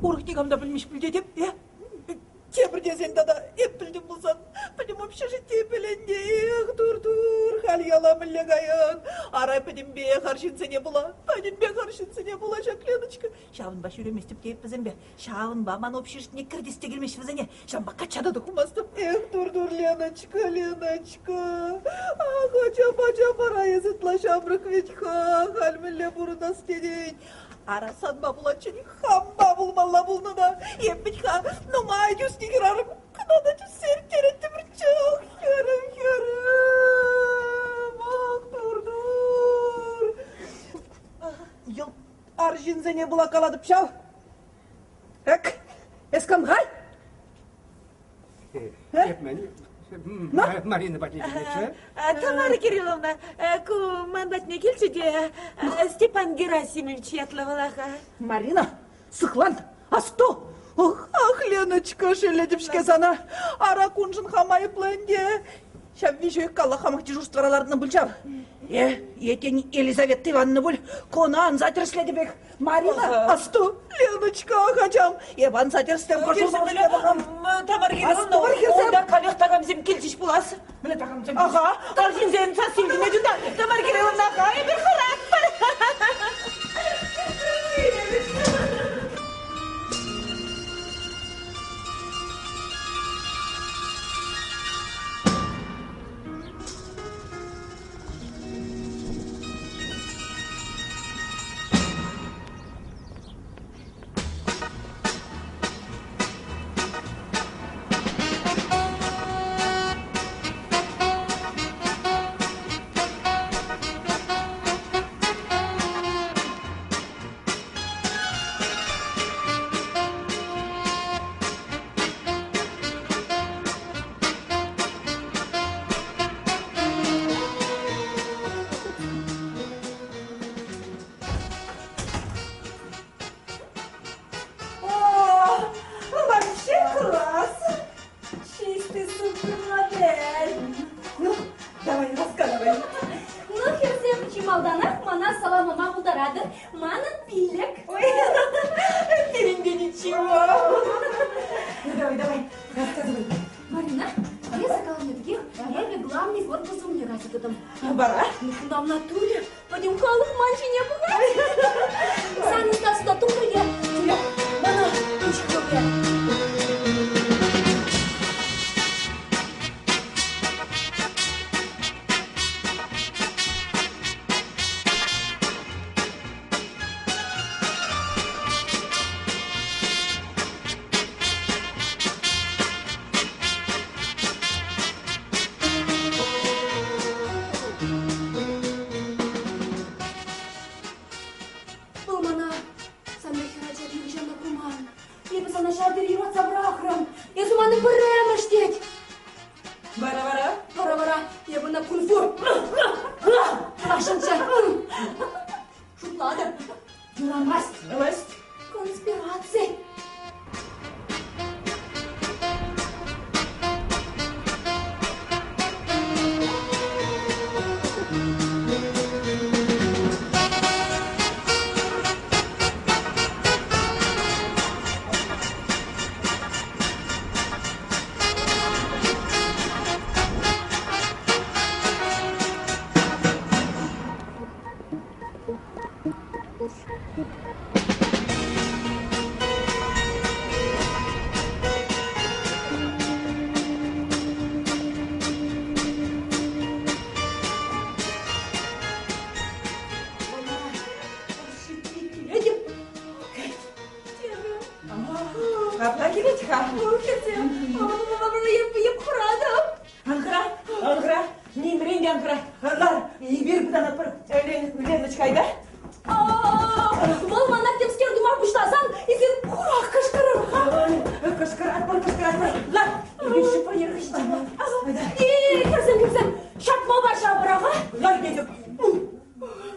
Уркнигамда білмеш білде деп, Тебірде сен дада еп білдім болсан, білдім общежитие білінде, тур, хал яла мүлі ғайын, арай білдім бе қаршын сене бола, білдім бе қаршын сене бола, Леночка. Шағын ба шүреместіп кейіп бізін бе, шағын ба ман общежитіне кірдесте келмеш бізіне, шағын ба қачады дұқымастып, тур, Леночка, Ача райы зытла шамрық вечха, хал мүлі бұрына стеден. Арасан ба бұлачын, хамба бұлмалла бұлны да, еппетха, нумай жүстігір арым, қынада жүстер керетті бір чақ, тур. Ел аржин зене бұла қаладып шау. Әк, ескам ғай? Епмәні. Марина Батникевича. Тамара Кирилловна, мандатне келші де Степан Герасимович ятлавалаға. Марина, сықлан, асто. Ах, Леночка, шеледіпшке сана. Ара күнжін хамай планде. Шам вишек калла хамақ дежурствараларыны бұлчав. Етен Елизавета Ивановна бұл, конан затерследі бек. Марина, асту, Леночка, хачам. Ебан затерслем қошылмауышке бағам. Тамар Кирилловна, онда қабек тағамзем келшіш бұласы. Міне тағамзем. Аға, аржин зен сасилдіне жүнда. Тамар Кирилловна, қай бір қырат бар. Abla gelet ha. Kızım, yapıp kuradım. Ankara. Nimrendi Ankara. Lar, iyi bir budan apır. Öyle çıkayda. Mal manat demsker dumar puştasan, izin kurak kışkırır. Kışkır atma. Lar, bir şıpa yeri kışacağım. Кірсем, шатма баша бұрағы. Lar,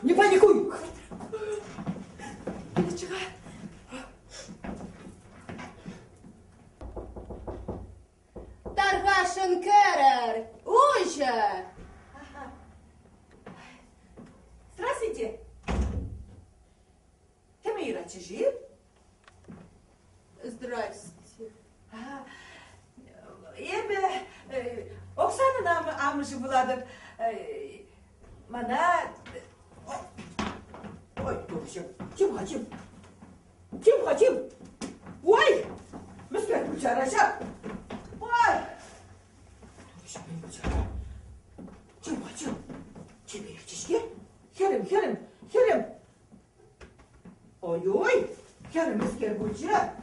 не паникуй. Çıkar. Таргашын кәрір. Уже. Здравствуйте. Темира Чижир? Здрасте. Оксанa'nın amışı buladım. Bana... Oy, duruşum. Kim hacım? Oy! Müsker bıçaracağım. Oy! Duruşum benim bıçara. Kim hacım? Kim yetişki? Kerim. Oy! Kerim müsker bıçara.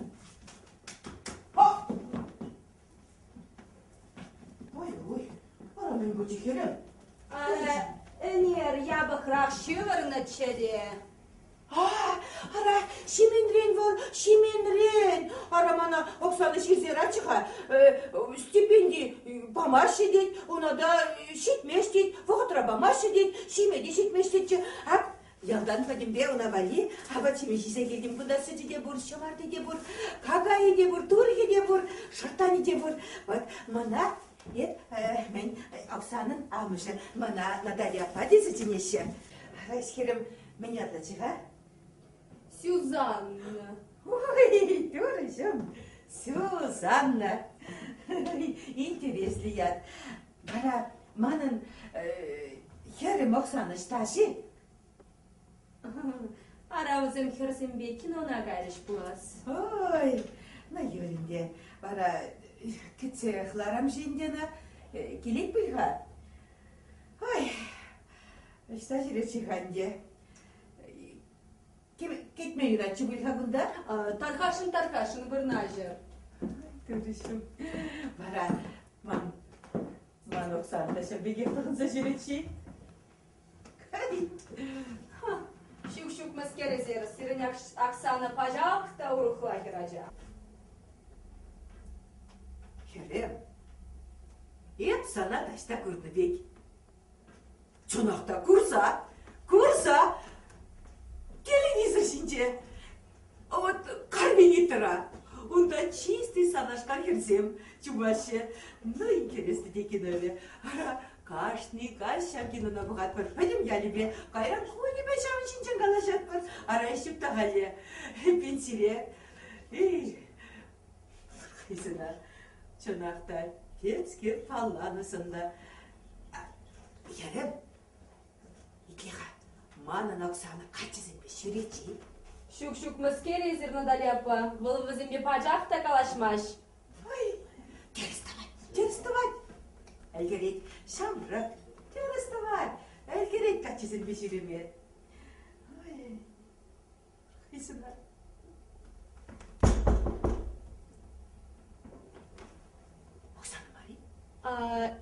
Hop! Oy! Ara benim bıçı kerim. Энер, я бы хорошо начали. Ara şimenren. Ara bana Oksana şizera çıka. Stipendi bamaş edit, ona da şitmeş dit, vakıtra bamaş edit, şimedi şitmeş dit. Hap, yaldan padim be ona vali, hava çimeşise geldim, bunda sıcı de bur, şamardı de bur, kagayı de bur, turhi de bur, şırtani de bur. Bak, mana, ben Oksana'nın almışım, mana Natalya Padisi çineşi. Raşkerim, beni atlatacak ha? Сюзанна. Ой, duruşum. Сюзанна. Интересный яд. Bana manın yarım Oksana staşı. Aramızın kırsın bir kinona gayriş bulas. Oy, na yöründe. Bana küçüklerim şimdine gelip bilha. Oy, stajire çıkanca. Gitme yüratçı bilha bunda. Тархашын бұрнажы. Duruşum. Bana man Oksana şabe getirince jüretçi. Hadi. Şuk маскерезер, сирен Оксана пожалуйста, урухла гераджа. Kerem. Hep sana taşta kurdu bek. Çanakta kursa. Televizor şimdi. Вот карбинитора. Он да чистый санашка херзем. Чубаще. Ну, интересно, те киноли. Каждый кинона бұғат бір. Пойдем я любе. Кайран хуйни бәшамын шинчен қалашат бір. Ара ішіп тағали. Пенсире. Қисына. Çanakta ketskir pallanısında. Yarım. İkiha. Manın Oksana kaçısın bir şüretçi. Şuk маскерезер, Надаляпа. Был в земле пажах та калашмаш. Ой, керестовать. Elgerek şamrak. Kerestovat. Elgerek kaçısın bir şüremet. Ой, Қисына.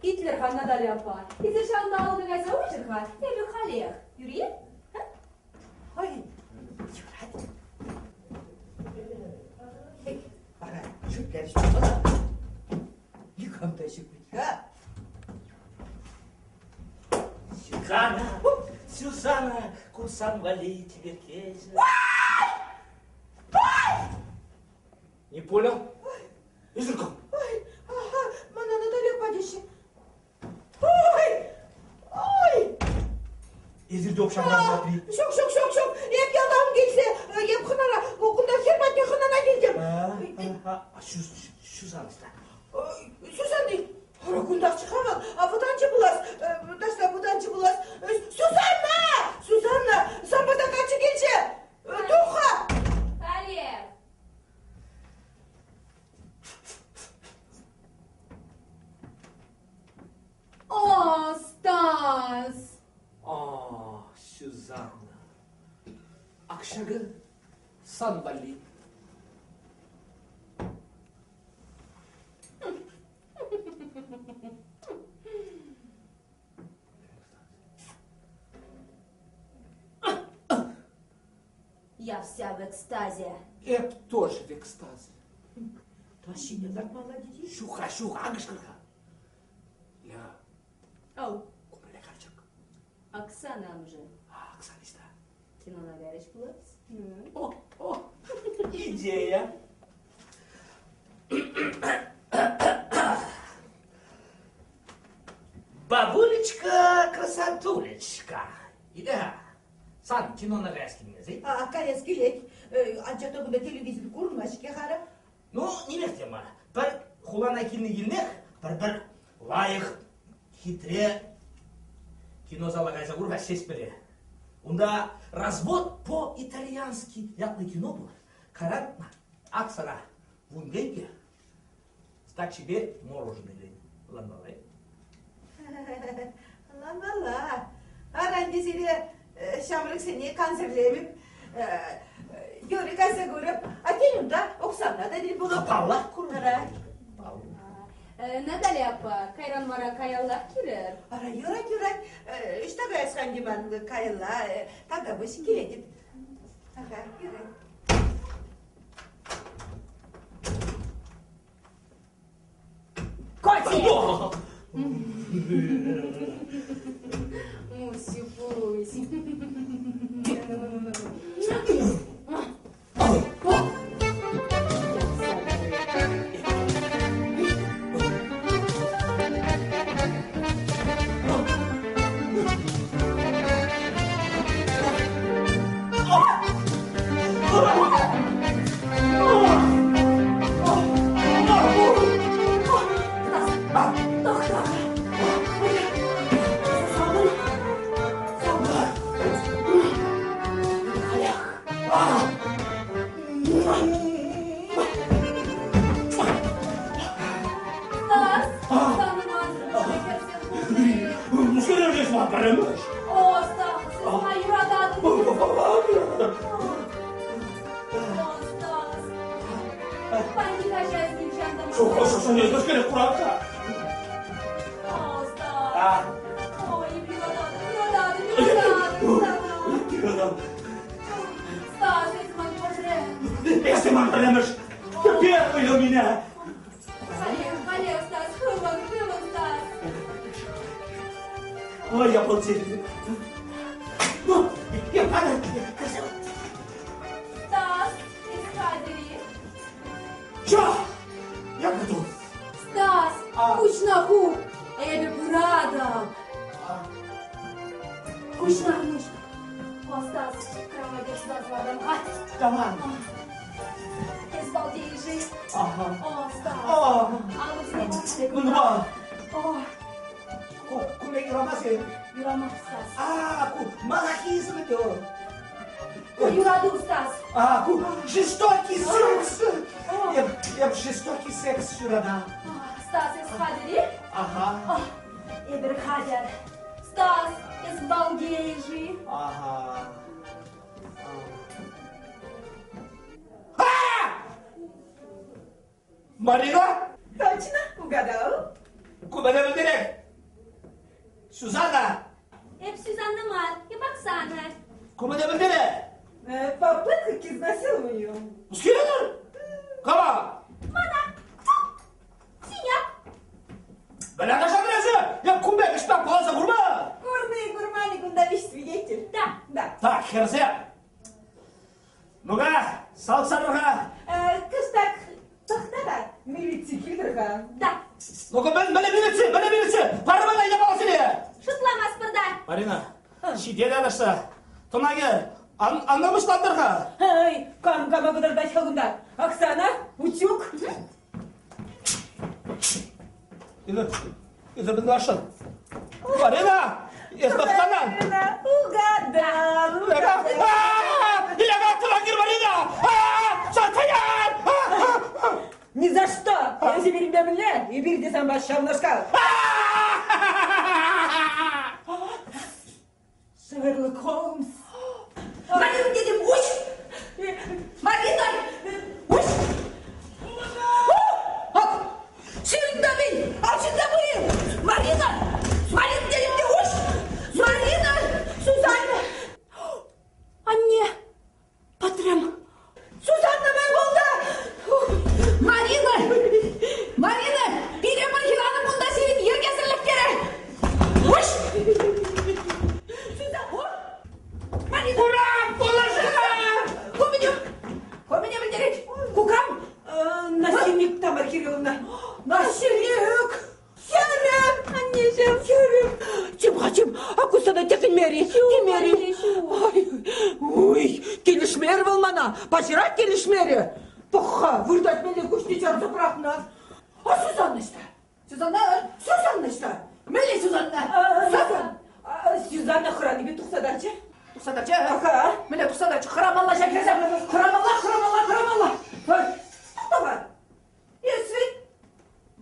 Итлерға Надаляпа. Изер шалында алдың айса ұшырға. Елі қалех. Юрий? Ой, Юрат. Bana şükler şükler. Yıkamda şükür. Сюзанна, курсам вали, тебе кежа. Не понял? Языком. Bana Natalya Padişi. Ой! Ezildi okşamdan satri. Şok. Hep yalan gelse, hep hınara, okunda hırmatla hınara geldim. Сюзанна işte. Süsen değil. Hara kundak çıkamaz. Budancı bulas. Daşla budancı bulas. Suzanna! Sen bana kaçı gelse. Duha! Қалех. О, Стас! Сюзанна. Akşagı sanbali. Я вся в экстазе. Это тоже в экстазе. Тащи не так мало детей. Шуха, агышкырға. Я, Ау, кумале қарчак. Оксанам же. Оксаниста. Киноға бәріш болады. О, идея. Бабулечка, красотулечка. Ида, сам киноны рәскілмезей. Каяс келек. Анча тогында телевизор көрмәшке қара. Ну, немек тема. Бір хулана келінек, бір лайық, хитре кино зала қайса көріп әсес біле. Онда развод по-итальянски яқны кино бұл. Қарат, Оксана, вунгенге, стать себе мороженое. Ламалай. Ламала. Аран десере шамрық сене консервлеміп, Йори кайса көріп, атенімда Оксана да дел болып. Қапалақ көріп. Наталья апа, кайран мара каяллап кирер. Ара юрак, штага ясқан диман кайла, тага бөсі келедіп. Ага, юрак. Котик! Мусю, пусть. Если мам прямыш, первый у меня. Халев, Стас, хылын, Стас. Ой, я полтели. Я падаю. Стас, искатели. Чё? Я готов. Стас, кучнаху, эбе прадам. Кучнахнуш. О, Стас, кровати Стас, ладам, Давай. Из балдежи. Ага. О, Стас. О. А ну снимай. Ну, два. О, Кумек рамасе. Юрамах, Стас. Малахизм это. Юраду, Стас. Жестокий секс. Я б жестокий секс сюрада. Стас, искатели. Ага. Эбер хадер. Стас, из балдежи. Ага. Марина? Точно, угадал. Куда не выдерек? Сюзанна? Эп Сюзанна Мар, эп Оксана. Куда не выдерек? Попытка к изнасилованию. Скинер? Кого? Мана. Синяк. Бля, наша адреса! Я кумбек işten palasa vurma! Курный гурманик, он давишь свидетель. Да. Так, херзе! Ну-ка, салсарыға! Кыстак, тақтара, милиция килдірға. Да. Ну-ка, бәле милиция! Парымына ебаласы не! Шутламас бірда. Марина, шидел анышты. Тонагер, анламыштандырға! Ай, кам-кама кыдырдаш хагында. Оксана, утюг. Или бінді ашын. Марина! Естақтанан! Угадал. Иляға тылаңгер, Марина! Сатаян! Ни за что! Я себе не меня и бирде сам башам ножка. Шерлок Холмс. Марина дедім, уш! Марина! Уш! Сүйінді мен! Алшында бұйым! Марина! Марина дедім де уш! Марина! Сюзанна! А не, Патре. Келер болмана, пожирать келишмери. Пуха, вырдать мене кушни чарзу прахна. А Сюзанна-что? Сюзанна-что? Мелли Сюзанна? Сюзанна храныбе тухсадарчы. Тухсадарчы? Аха. Мелли тухсадарчы. Храмалла жакерзем. Храмалла. Кто бар? Есвит.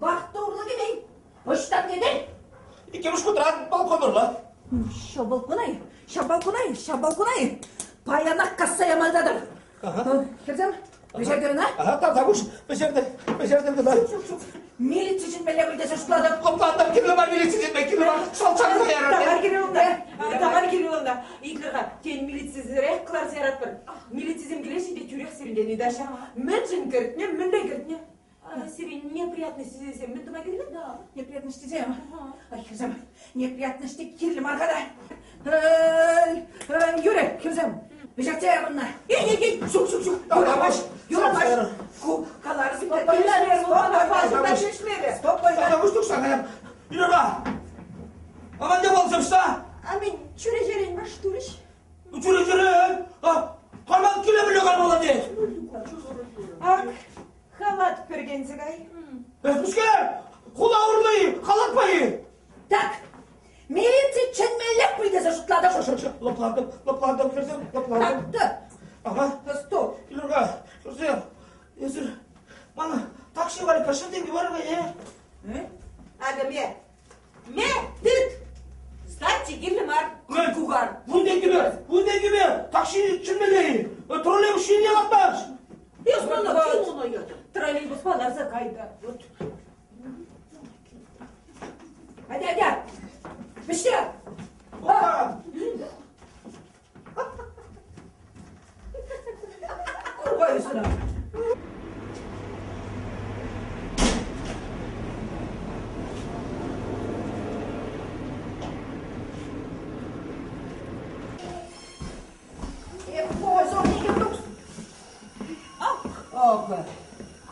Бақытты ұрлығы мен. Ұштап неден? Ikimiz kuduran balkon orla. Шабалкунай. Паянақ кассая малдаdım. Керзем? Бежердерін, а? Aha tamam kuş. Becerdim kadar. Милиция için belli bildirse şutladım. Toplandım kimle var militsizin ben kimle var. Salçanıza yarar. Тамара Кирилловна, итлерга, тен милицизире кылар зиярат бір. Милицизм келеші де тюрек сиренден идаша. Мен жын кертне, мендей кертне. Сирен неприятности здесь, мен тума келген? Да, неприятности дем. Ай, Керзем, неприятности кирлим арқада. Юре, Керзем, бежерте ябынна. Ей, шук. Юрамаш. Каларыз Tamam uçtuk sana ya. Yürü bak. Aman ne olsam işte. Amin, çüreceğin baş duruş. Uçuru. Kalmak kilometre kalmalı diye. Ак, халат пергензігай. Özmüşke. Kula uğurlayı. Kalatmayı. Так, милиция çenmelek bildirse şutladım. Laplandım kızım. Laplandım. Taktı. Aha. Stop. Yürü bak. Kızım. Yürü. Bana taksi var. Kaşın dengi var mı ya? Ага, ме, дит. Стати, гиллимар, кугар. Bunun gibi. Taksi çinmeleyi. Trolley şeyini yalatmaz. Троллейбус паларса кайда. Hadi. Бештер. Kurban üstüne.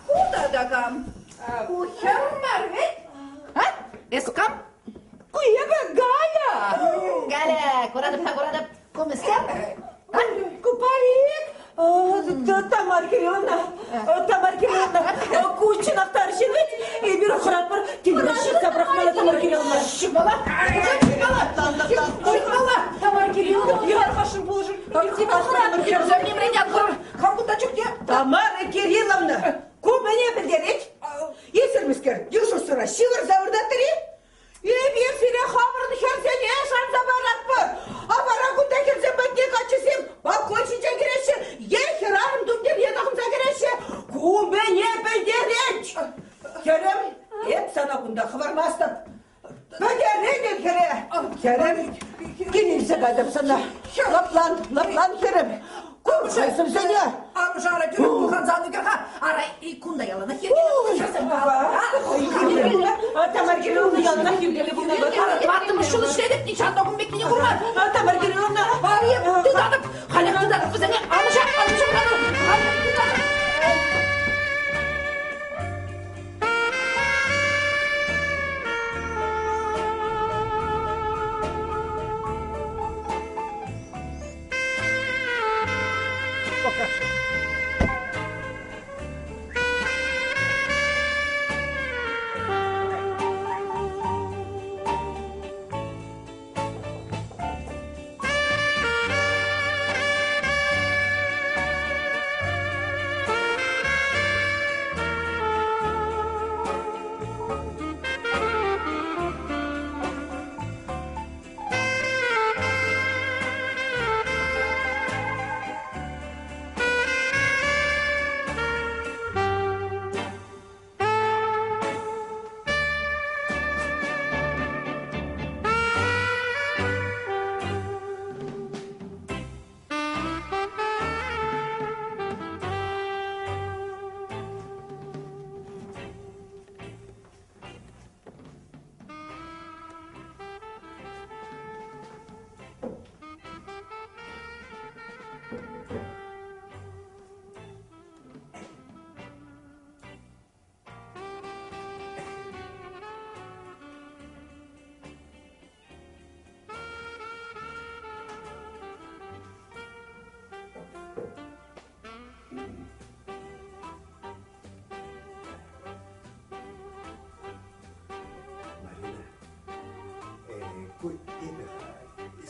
Куда дагам? Ухермар ведь? Ескам? Куеба Галя! Галя, курадып. Como está? Купарик! Тамара Кирилловна, кучинақтар жинет, bir құрат бар, келді шықса бұрақмала Тамара Кирилловна. Шықмала, Тамара Кирилловна. Я қашын болжым. Тамара Кирилловна, көміне білдерек, есірмескер, дюшусыра, шивыр завырдатыры, bir sene hamurunu kersene, şansa barak var. Abara kunda kerse ben ne kaçısım, bak koşunca gireşi, ye kirarım dumdem yedağımıza gireşi, kumene bilderek. Kerem, hep sana bunda kıvarmazdım. Ben de ne dedim Kerem, gelirse kadem sana. Laplan Kerem. Komşaysın seni. Amjara dürüp kukan zanlı kaka. Aray kunda yalana Tamara Kирилловна yanına girdi. Baktım şunu işledik, nişan dokun beklini kurmaz. Tamara Kирилловна. Bağırıyım, tıdadık. Halep tıdadık kızını. Almışak.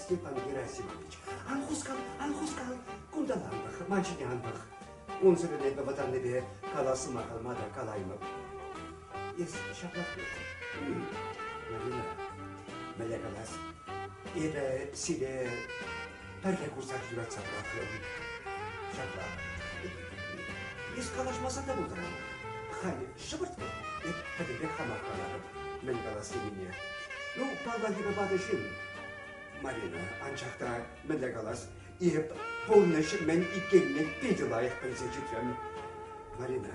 Степан Герасимович. Анхускал, кулдаландық, манчинянбық. Онсыры лебі ватанны бе каласы мақалмада калаймы. Ес шаплақ бе. Марина, мәлі калас. Ебі силе пәрге курсақ юратса бұрақлым. Шаплақ. Ес калашмаса да бұлдырам. Хай, шыбырт бұл. Пәдебек хамақ қаларым. Мен каласы мене. Ну, палға ебі бадышым. Marina, ancakta мәлі қалас, еп, полнышы мен иккенмен пейді лайық білсе жетрем. Marina,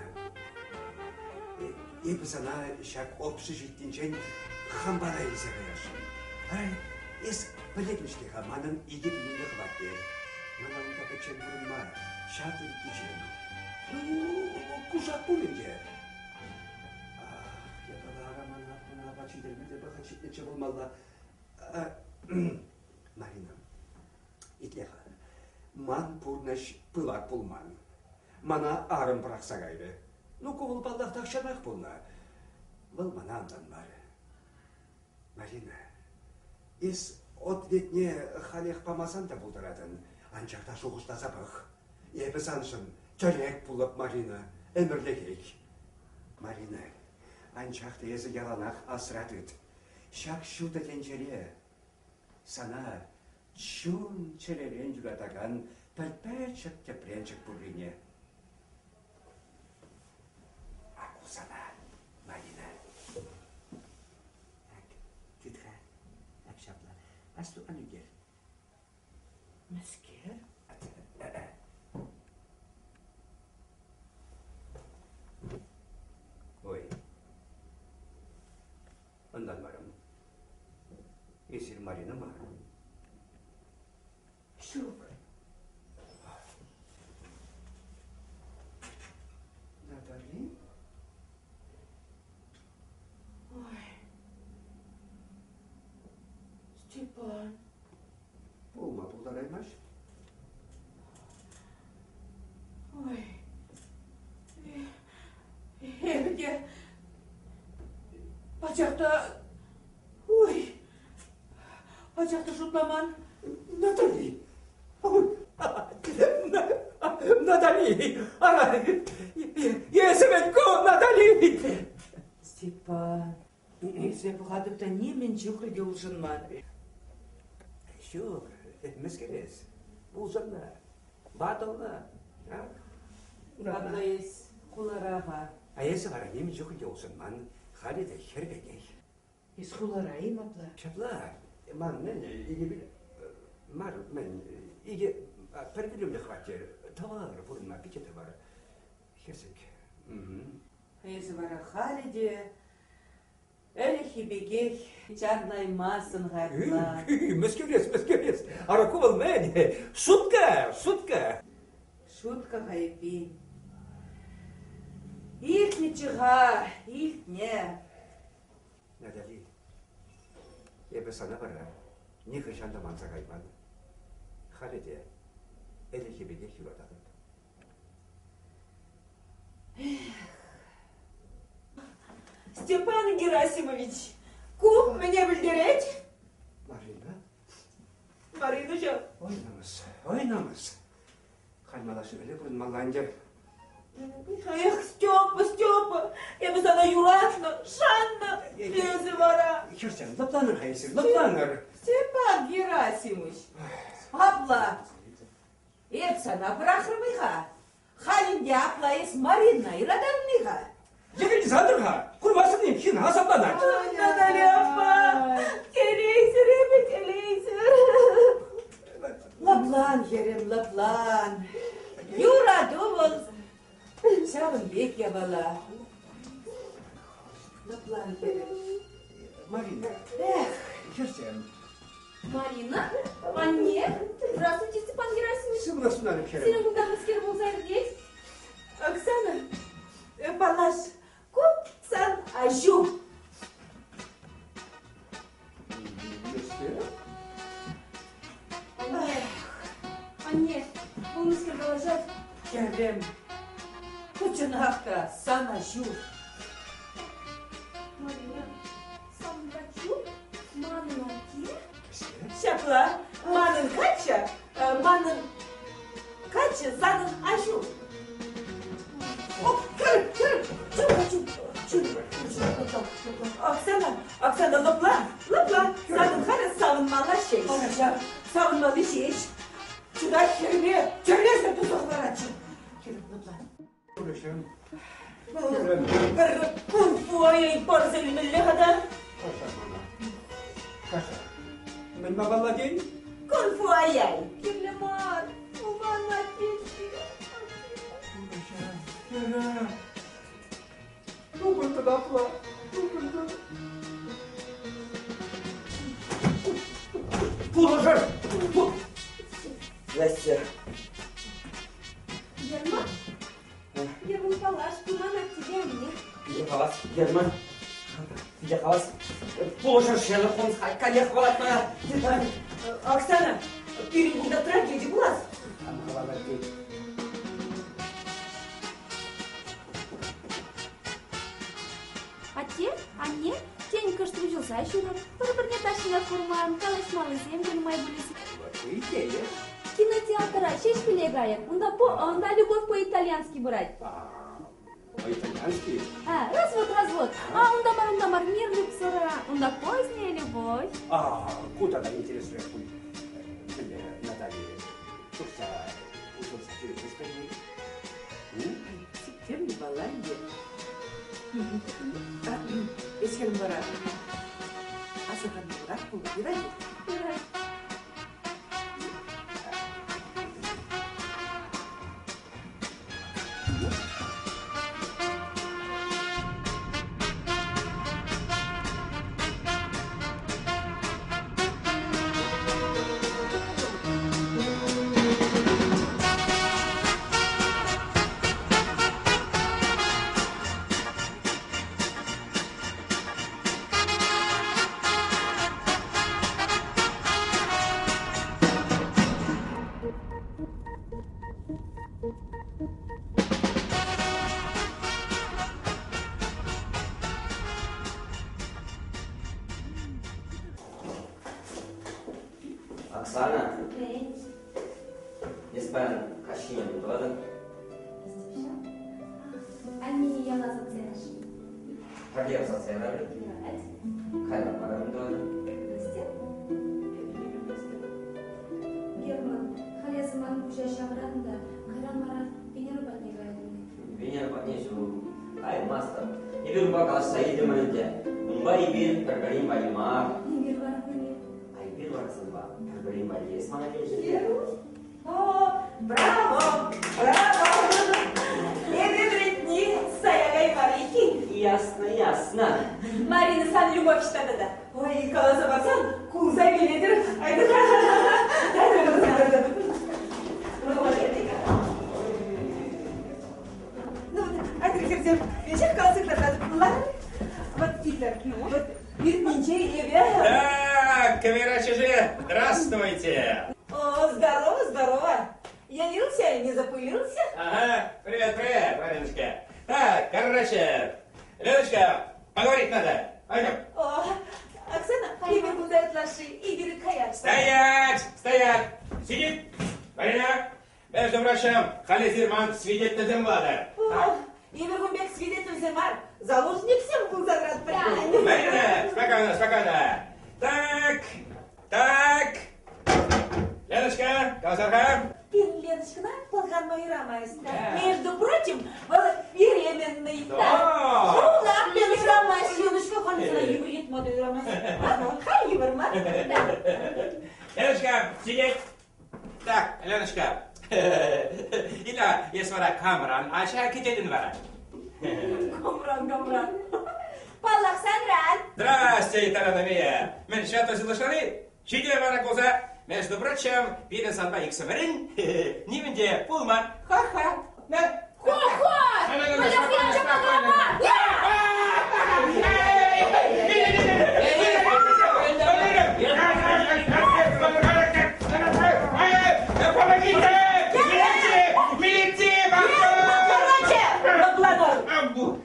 епі сана шак опсы жеттінчен хамбара есе қаяшын. Арай, ес білетмішке манын иге білінді қыбатты. Манан тапы чен бұрынма, шаты кечен. Ну, кушақ бұлынде. Епалара мана бачидермеде бұға четнече болмалла. Marina, итлеха, ман пурнаш пылак пулман. Мана арым бұрақса ғайры. Ну, ковыл балдақтақ шамақ пулна. Бұл мана андан бар. Marina, ес ответне халех памасан да бұлдырадын. Анчақта шуғыстаса бұқ. Ебі саншын, жәрек пулып Marina, әмірлегек. Marina, анчақта езі яланақ асыратыд. Шақ шуды тенжере. Sana çun çeleren juratagan perperçek teprençek burriне. Aku sana, Marina. Tüthe, akşamlar. Aslı anı gel. Mesker? Oy. Ondan varım. Esir Marina mı? Şuk. Natali? Ой. Степан. Olma buldaraymış. Ой. Evde. Bacakta. Ой. Bacakta şutlaman. Natali! Natali! Ana! Yesemenko Natali! Степан. Ese бұғадыпта немен жүкірге ұлжынман? Şuk, meskeles. Bulsanla. Batılna. Ablayız, kullarağa. Ayesi var, nemin жүкірге olsunman. Halide hergegey. Biz kullarayım abla. Şapla. Man, men, Mar, men, ige, pergülümle hvatyer, tavar, burunma, pikete var. Hesek. Ezi var Halide. Ölü begek, canlaymasın hatla. Meskeles. Arakoval men. Sutka. Шутка хайпи. Ilk ne çığa, ilk ne? Natali. Ebe sana var ha. Ne kışanda mansa kayman. Halide. Eli gibi de yuradadı. Степан Герасимович, ку меня bildiret. Marina. Marino'cum. Oynamız. Kaymalaşır öyle bulunmalanca. Эх, Степа, я бы sana юратно, шанно, лезы вора. Kirsen, laplanır hayırsın, laplanır. Степан Герасимович, abla, hep sana bırakırmıyha. Halinde ablayız Marina, iradarmıyha. Yegil sandır ha. Kurbansın diyeyim, hin hasaplanır. Natali abla, keleysin, hep keleysin. Laplan yerim, laplan. Yura duvul. Çavun bek yavala. Laplan yerim. Marina. Kirsen. Марина, Анне, здравствуйте, Степан Герасимович. Сыбрасынарым керем. Senin bundan masker болсайыр дейіз. Оксана, палаш, коп сан ажу. Анне, бұл маскер қалажат. Kerem, kucun hafta сан ажу. Марина, сам врачу, мамина ке. Şapla, Манын кача, санын ашу. Оксана, лапла, санын хара савынмалы шеш. Савынмалы шеш. Чуда херме, чернесін тұзақларачы. Келіп, лапла. Kuruşum. Bir kung fu ayayı porzelin milli kadar. Kaşa. Ben babala değil. Kung fu ayayı. Kirlemar, umanla geçti. Kuruşum. Tukuntu da abla. Tukuntu. Пулышыр! Здрасте. Герман? Герман Палаш, туман от тебя мне. Где халас? Герман? Где халас? Пулышыр Шерлок Холмс, коллег хвалатмая. Оксана, перегуда трагедия глаз. Anne, seni kıştırıcılsa şunu. Bir taşına kurman, kalaşmalı zemgül maybulisi. İyi. Кинотеатра шеш играет. Онда любовь по-итальянски брать. По-итальянски? Развод. Онда мар мир люксора. Онда поздняя любовь. Куда там интересует путь? Наталья. Курса, учился через Испанию. Siktir mi balan ye? Eskerim bara. Asıkan bırak bunu birayı. Оксана, Испан, кашине буладың? Они ее нас оценишь. Қандай социалар? Қайда барамын буладың? Герман, халязыман уже шабранда, қайран-маран Венера батнегайды. Венера батнежу, ай мастер. Ибір бақалашса едім önce. Бұнба ибір бір-бірін байымар. Немер бар көне. Ибір барасың ба, бір-бірін байы. Есмана келші. Браво! Эвритни саягай марики. Ясно. Марина сан любовь штанада. Ой, қаласа барсан, куза келедір. Айды. Ну вот, айтырсем, вечер қаласыңдар бұлар. Вот Гитлер, вот Виртнинче еве. Так, камерачи, здравствуйте. О, здорово. Я Леночка, не запылился? Ага, привет, Мариночка. Так, короче, Леночка, поговорить надо. Пойдем. О, Оксана, тебе куда наши игры каят. Стоять! Сидит! Марина, между прочим, Хализирман свидетелем влада. О, Игорь свидетель бар. Заложник всем был заград прямо. Марина, спокойно. Так. Леночка, Каусархан. Леночка, полхан Майрамайста. Между прочим, беременный. Да. Леночка, ханзана еврит Майрамайста. Хай еврма. Леночка, сидеть. Так, Леночка. İlla yesvara kamran, aşağı gidin vara. Камран. Паллах Сандран. Здрасте, Таранамия. Мен шато силашары. Чиде вара коза. Между прочим, виден санба иксамарин. Нименде пулман. Ха-ха.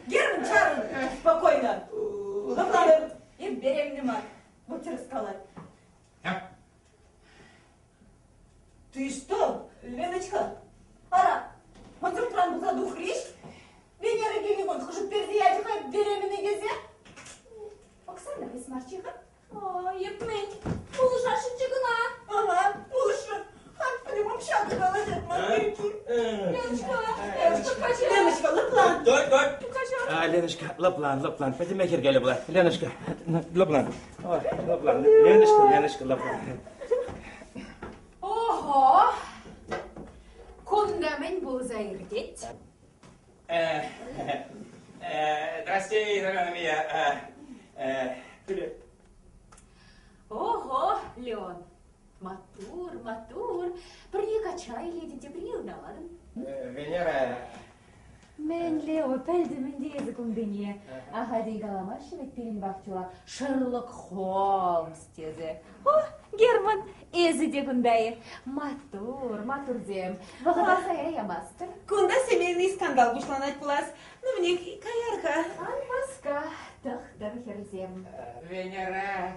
Герман Чарл, спокойно. Лапладер, и беременный мать. Вот рассказать. Леночка, лаплан. Пойдем геле была. Леночка, лаплан. Лаплан. Леночка, лаплан. Ого! Кунда мен булзайрдет. Здрасте, дорогая моя. Ого, Леон. Матур. Прикачай, ледите приюдавадым. Венера. Мен Лео пәлдімін дезі күндіне. Ағади галамашы бетпелін бақтыла Шерлок Холмс тезе. О, Герман, езі де күндайы. Матур дем. Вағыда сая ямастыр. Кунда семейный скандал бушланать пулас. Ну, мне каярка. Анмаска, тахтар херзем. Венера.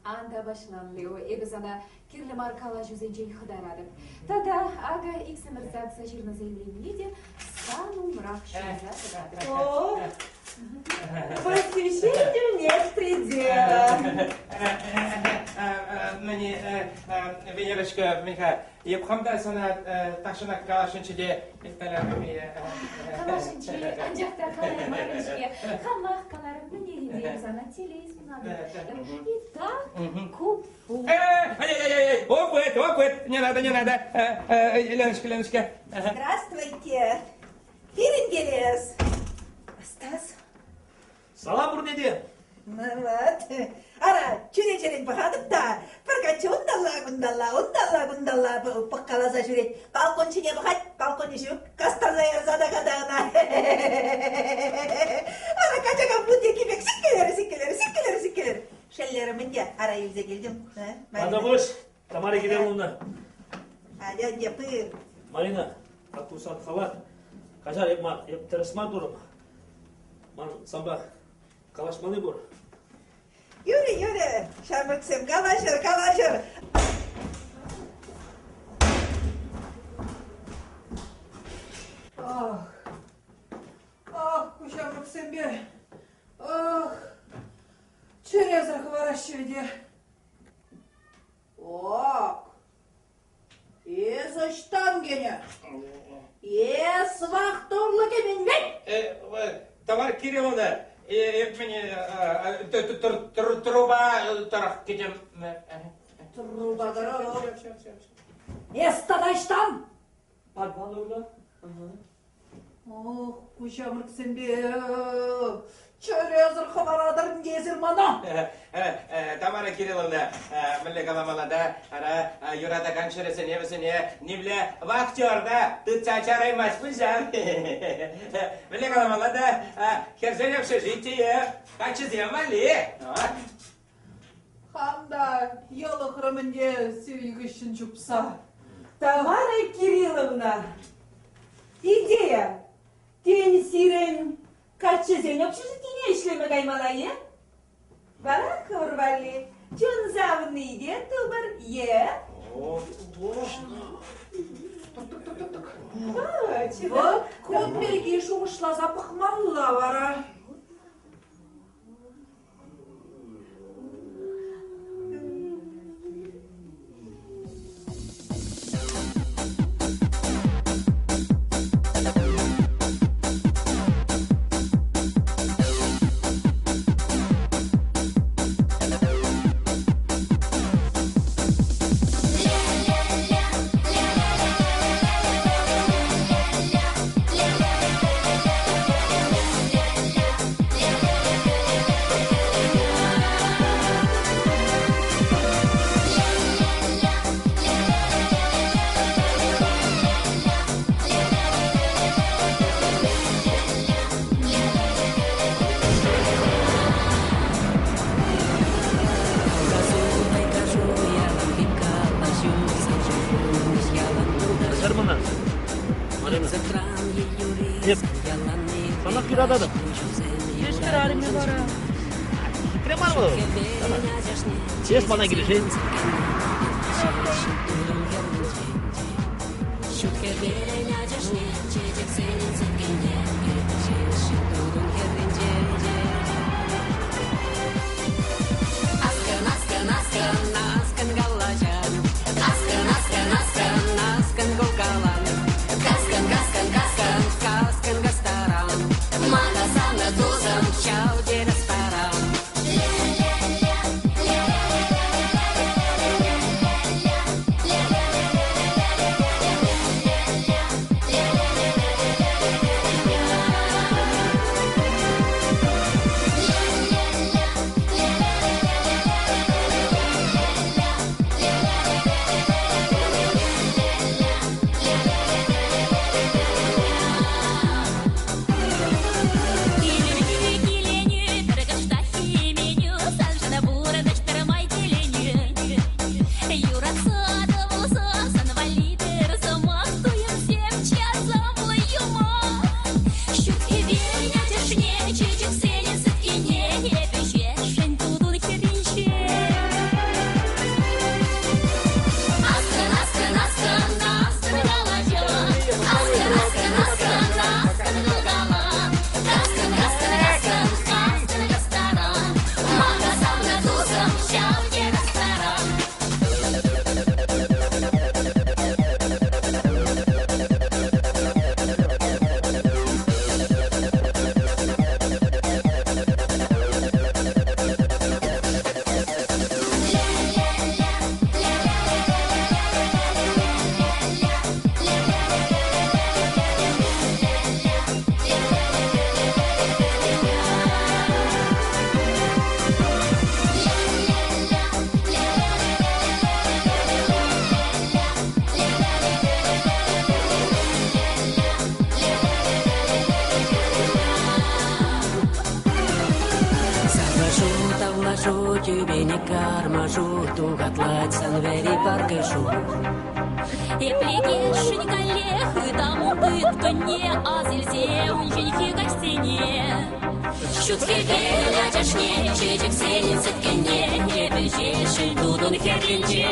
Анда башынан Лео, ебіз ана кирлі маркала жүзенжей қыдарадым. Тада ага иксімірзакса жирна заявление де стану мрак шиза. О, посвящение нет предела. Мне, Венерочка, Миха, я бхамда сана ташина калашинчиде Калашинчи, анжақта қалай марыншке, қамақ қаларым мінерінде зана телейсін ады. Итак, купфу. Опыт, не надо. Леночка. Здравствуйте. Перенгелес. Стас? Салам бурнеде. Ну вот. Ара, чүрен бахадып да, біргачы ундалла, пыққаласа жүрет. Балкон чине бахат, балкон ешіп, кастазайыр задағадағына. Ара, качаға бұнде кемек, сиккелер. Шеллері мінде, ара елзе келдім. Адамыш, Тамара Гидеровна. Аден депыр. Марина, акусан халат. Кажар еп тересман дұрым. Ман самба калашманы бұр. Юрий, шамырксым, калашыр. Ах, кушамырксым бе. Ах, чөрезір қывараш жөде. Ок, езіштан кене. Свахторлы кемен бен. Тамара Кирилловна, труба тарах кетем. Труба тарах. Естадаштан! Подвал орда. Ох, кушамырксым бе. Чөрезір қыварадырын кезір мана. Тамара Кирилловна, мілі қаламалада, юрада қаншырысы невісіне, невлі вахтерда тұтса чараймас бұлжан. Мілі қаламалада, херзен общежитие, қачызем әлі. Ханда, елы қырымынде сүйгішін жұпса. Тамара Кирилловна, идея. Тен сирен качызен общежитие işleme kaymalayı. Bana kıvırvalli. Çün zavını de tubır ye. Вот, конберги шушла запахмалла вара. Нет. Sana kiradadım. 5 lira mı var? Kremar mı? Ses bana girecek. My Kübini karmažu, tu atlaisan veri parkešu. Еплегешенька лех, и тому пытка не, а зельзе унченьки гостине. Щутки беля чашне, чечек селин сыткене, не бежешень, дудун хетлинче.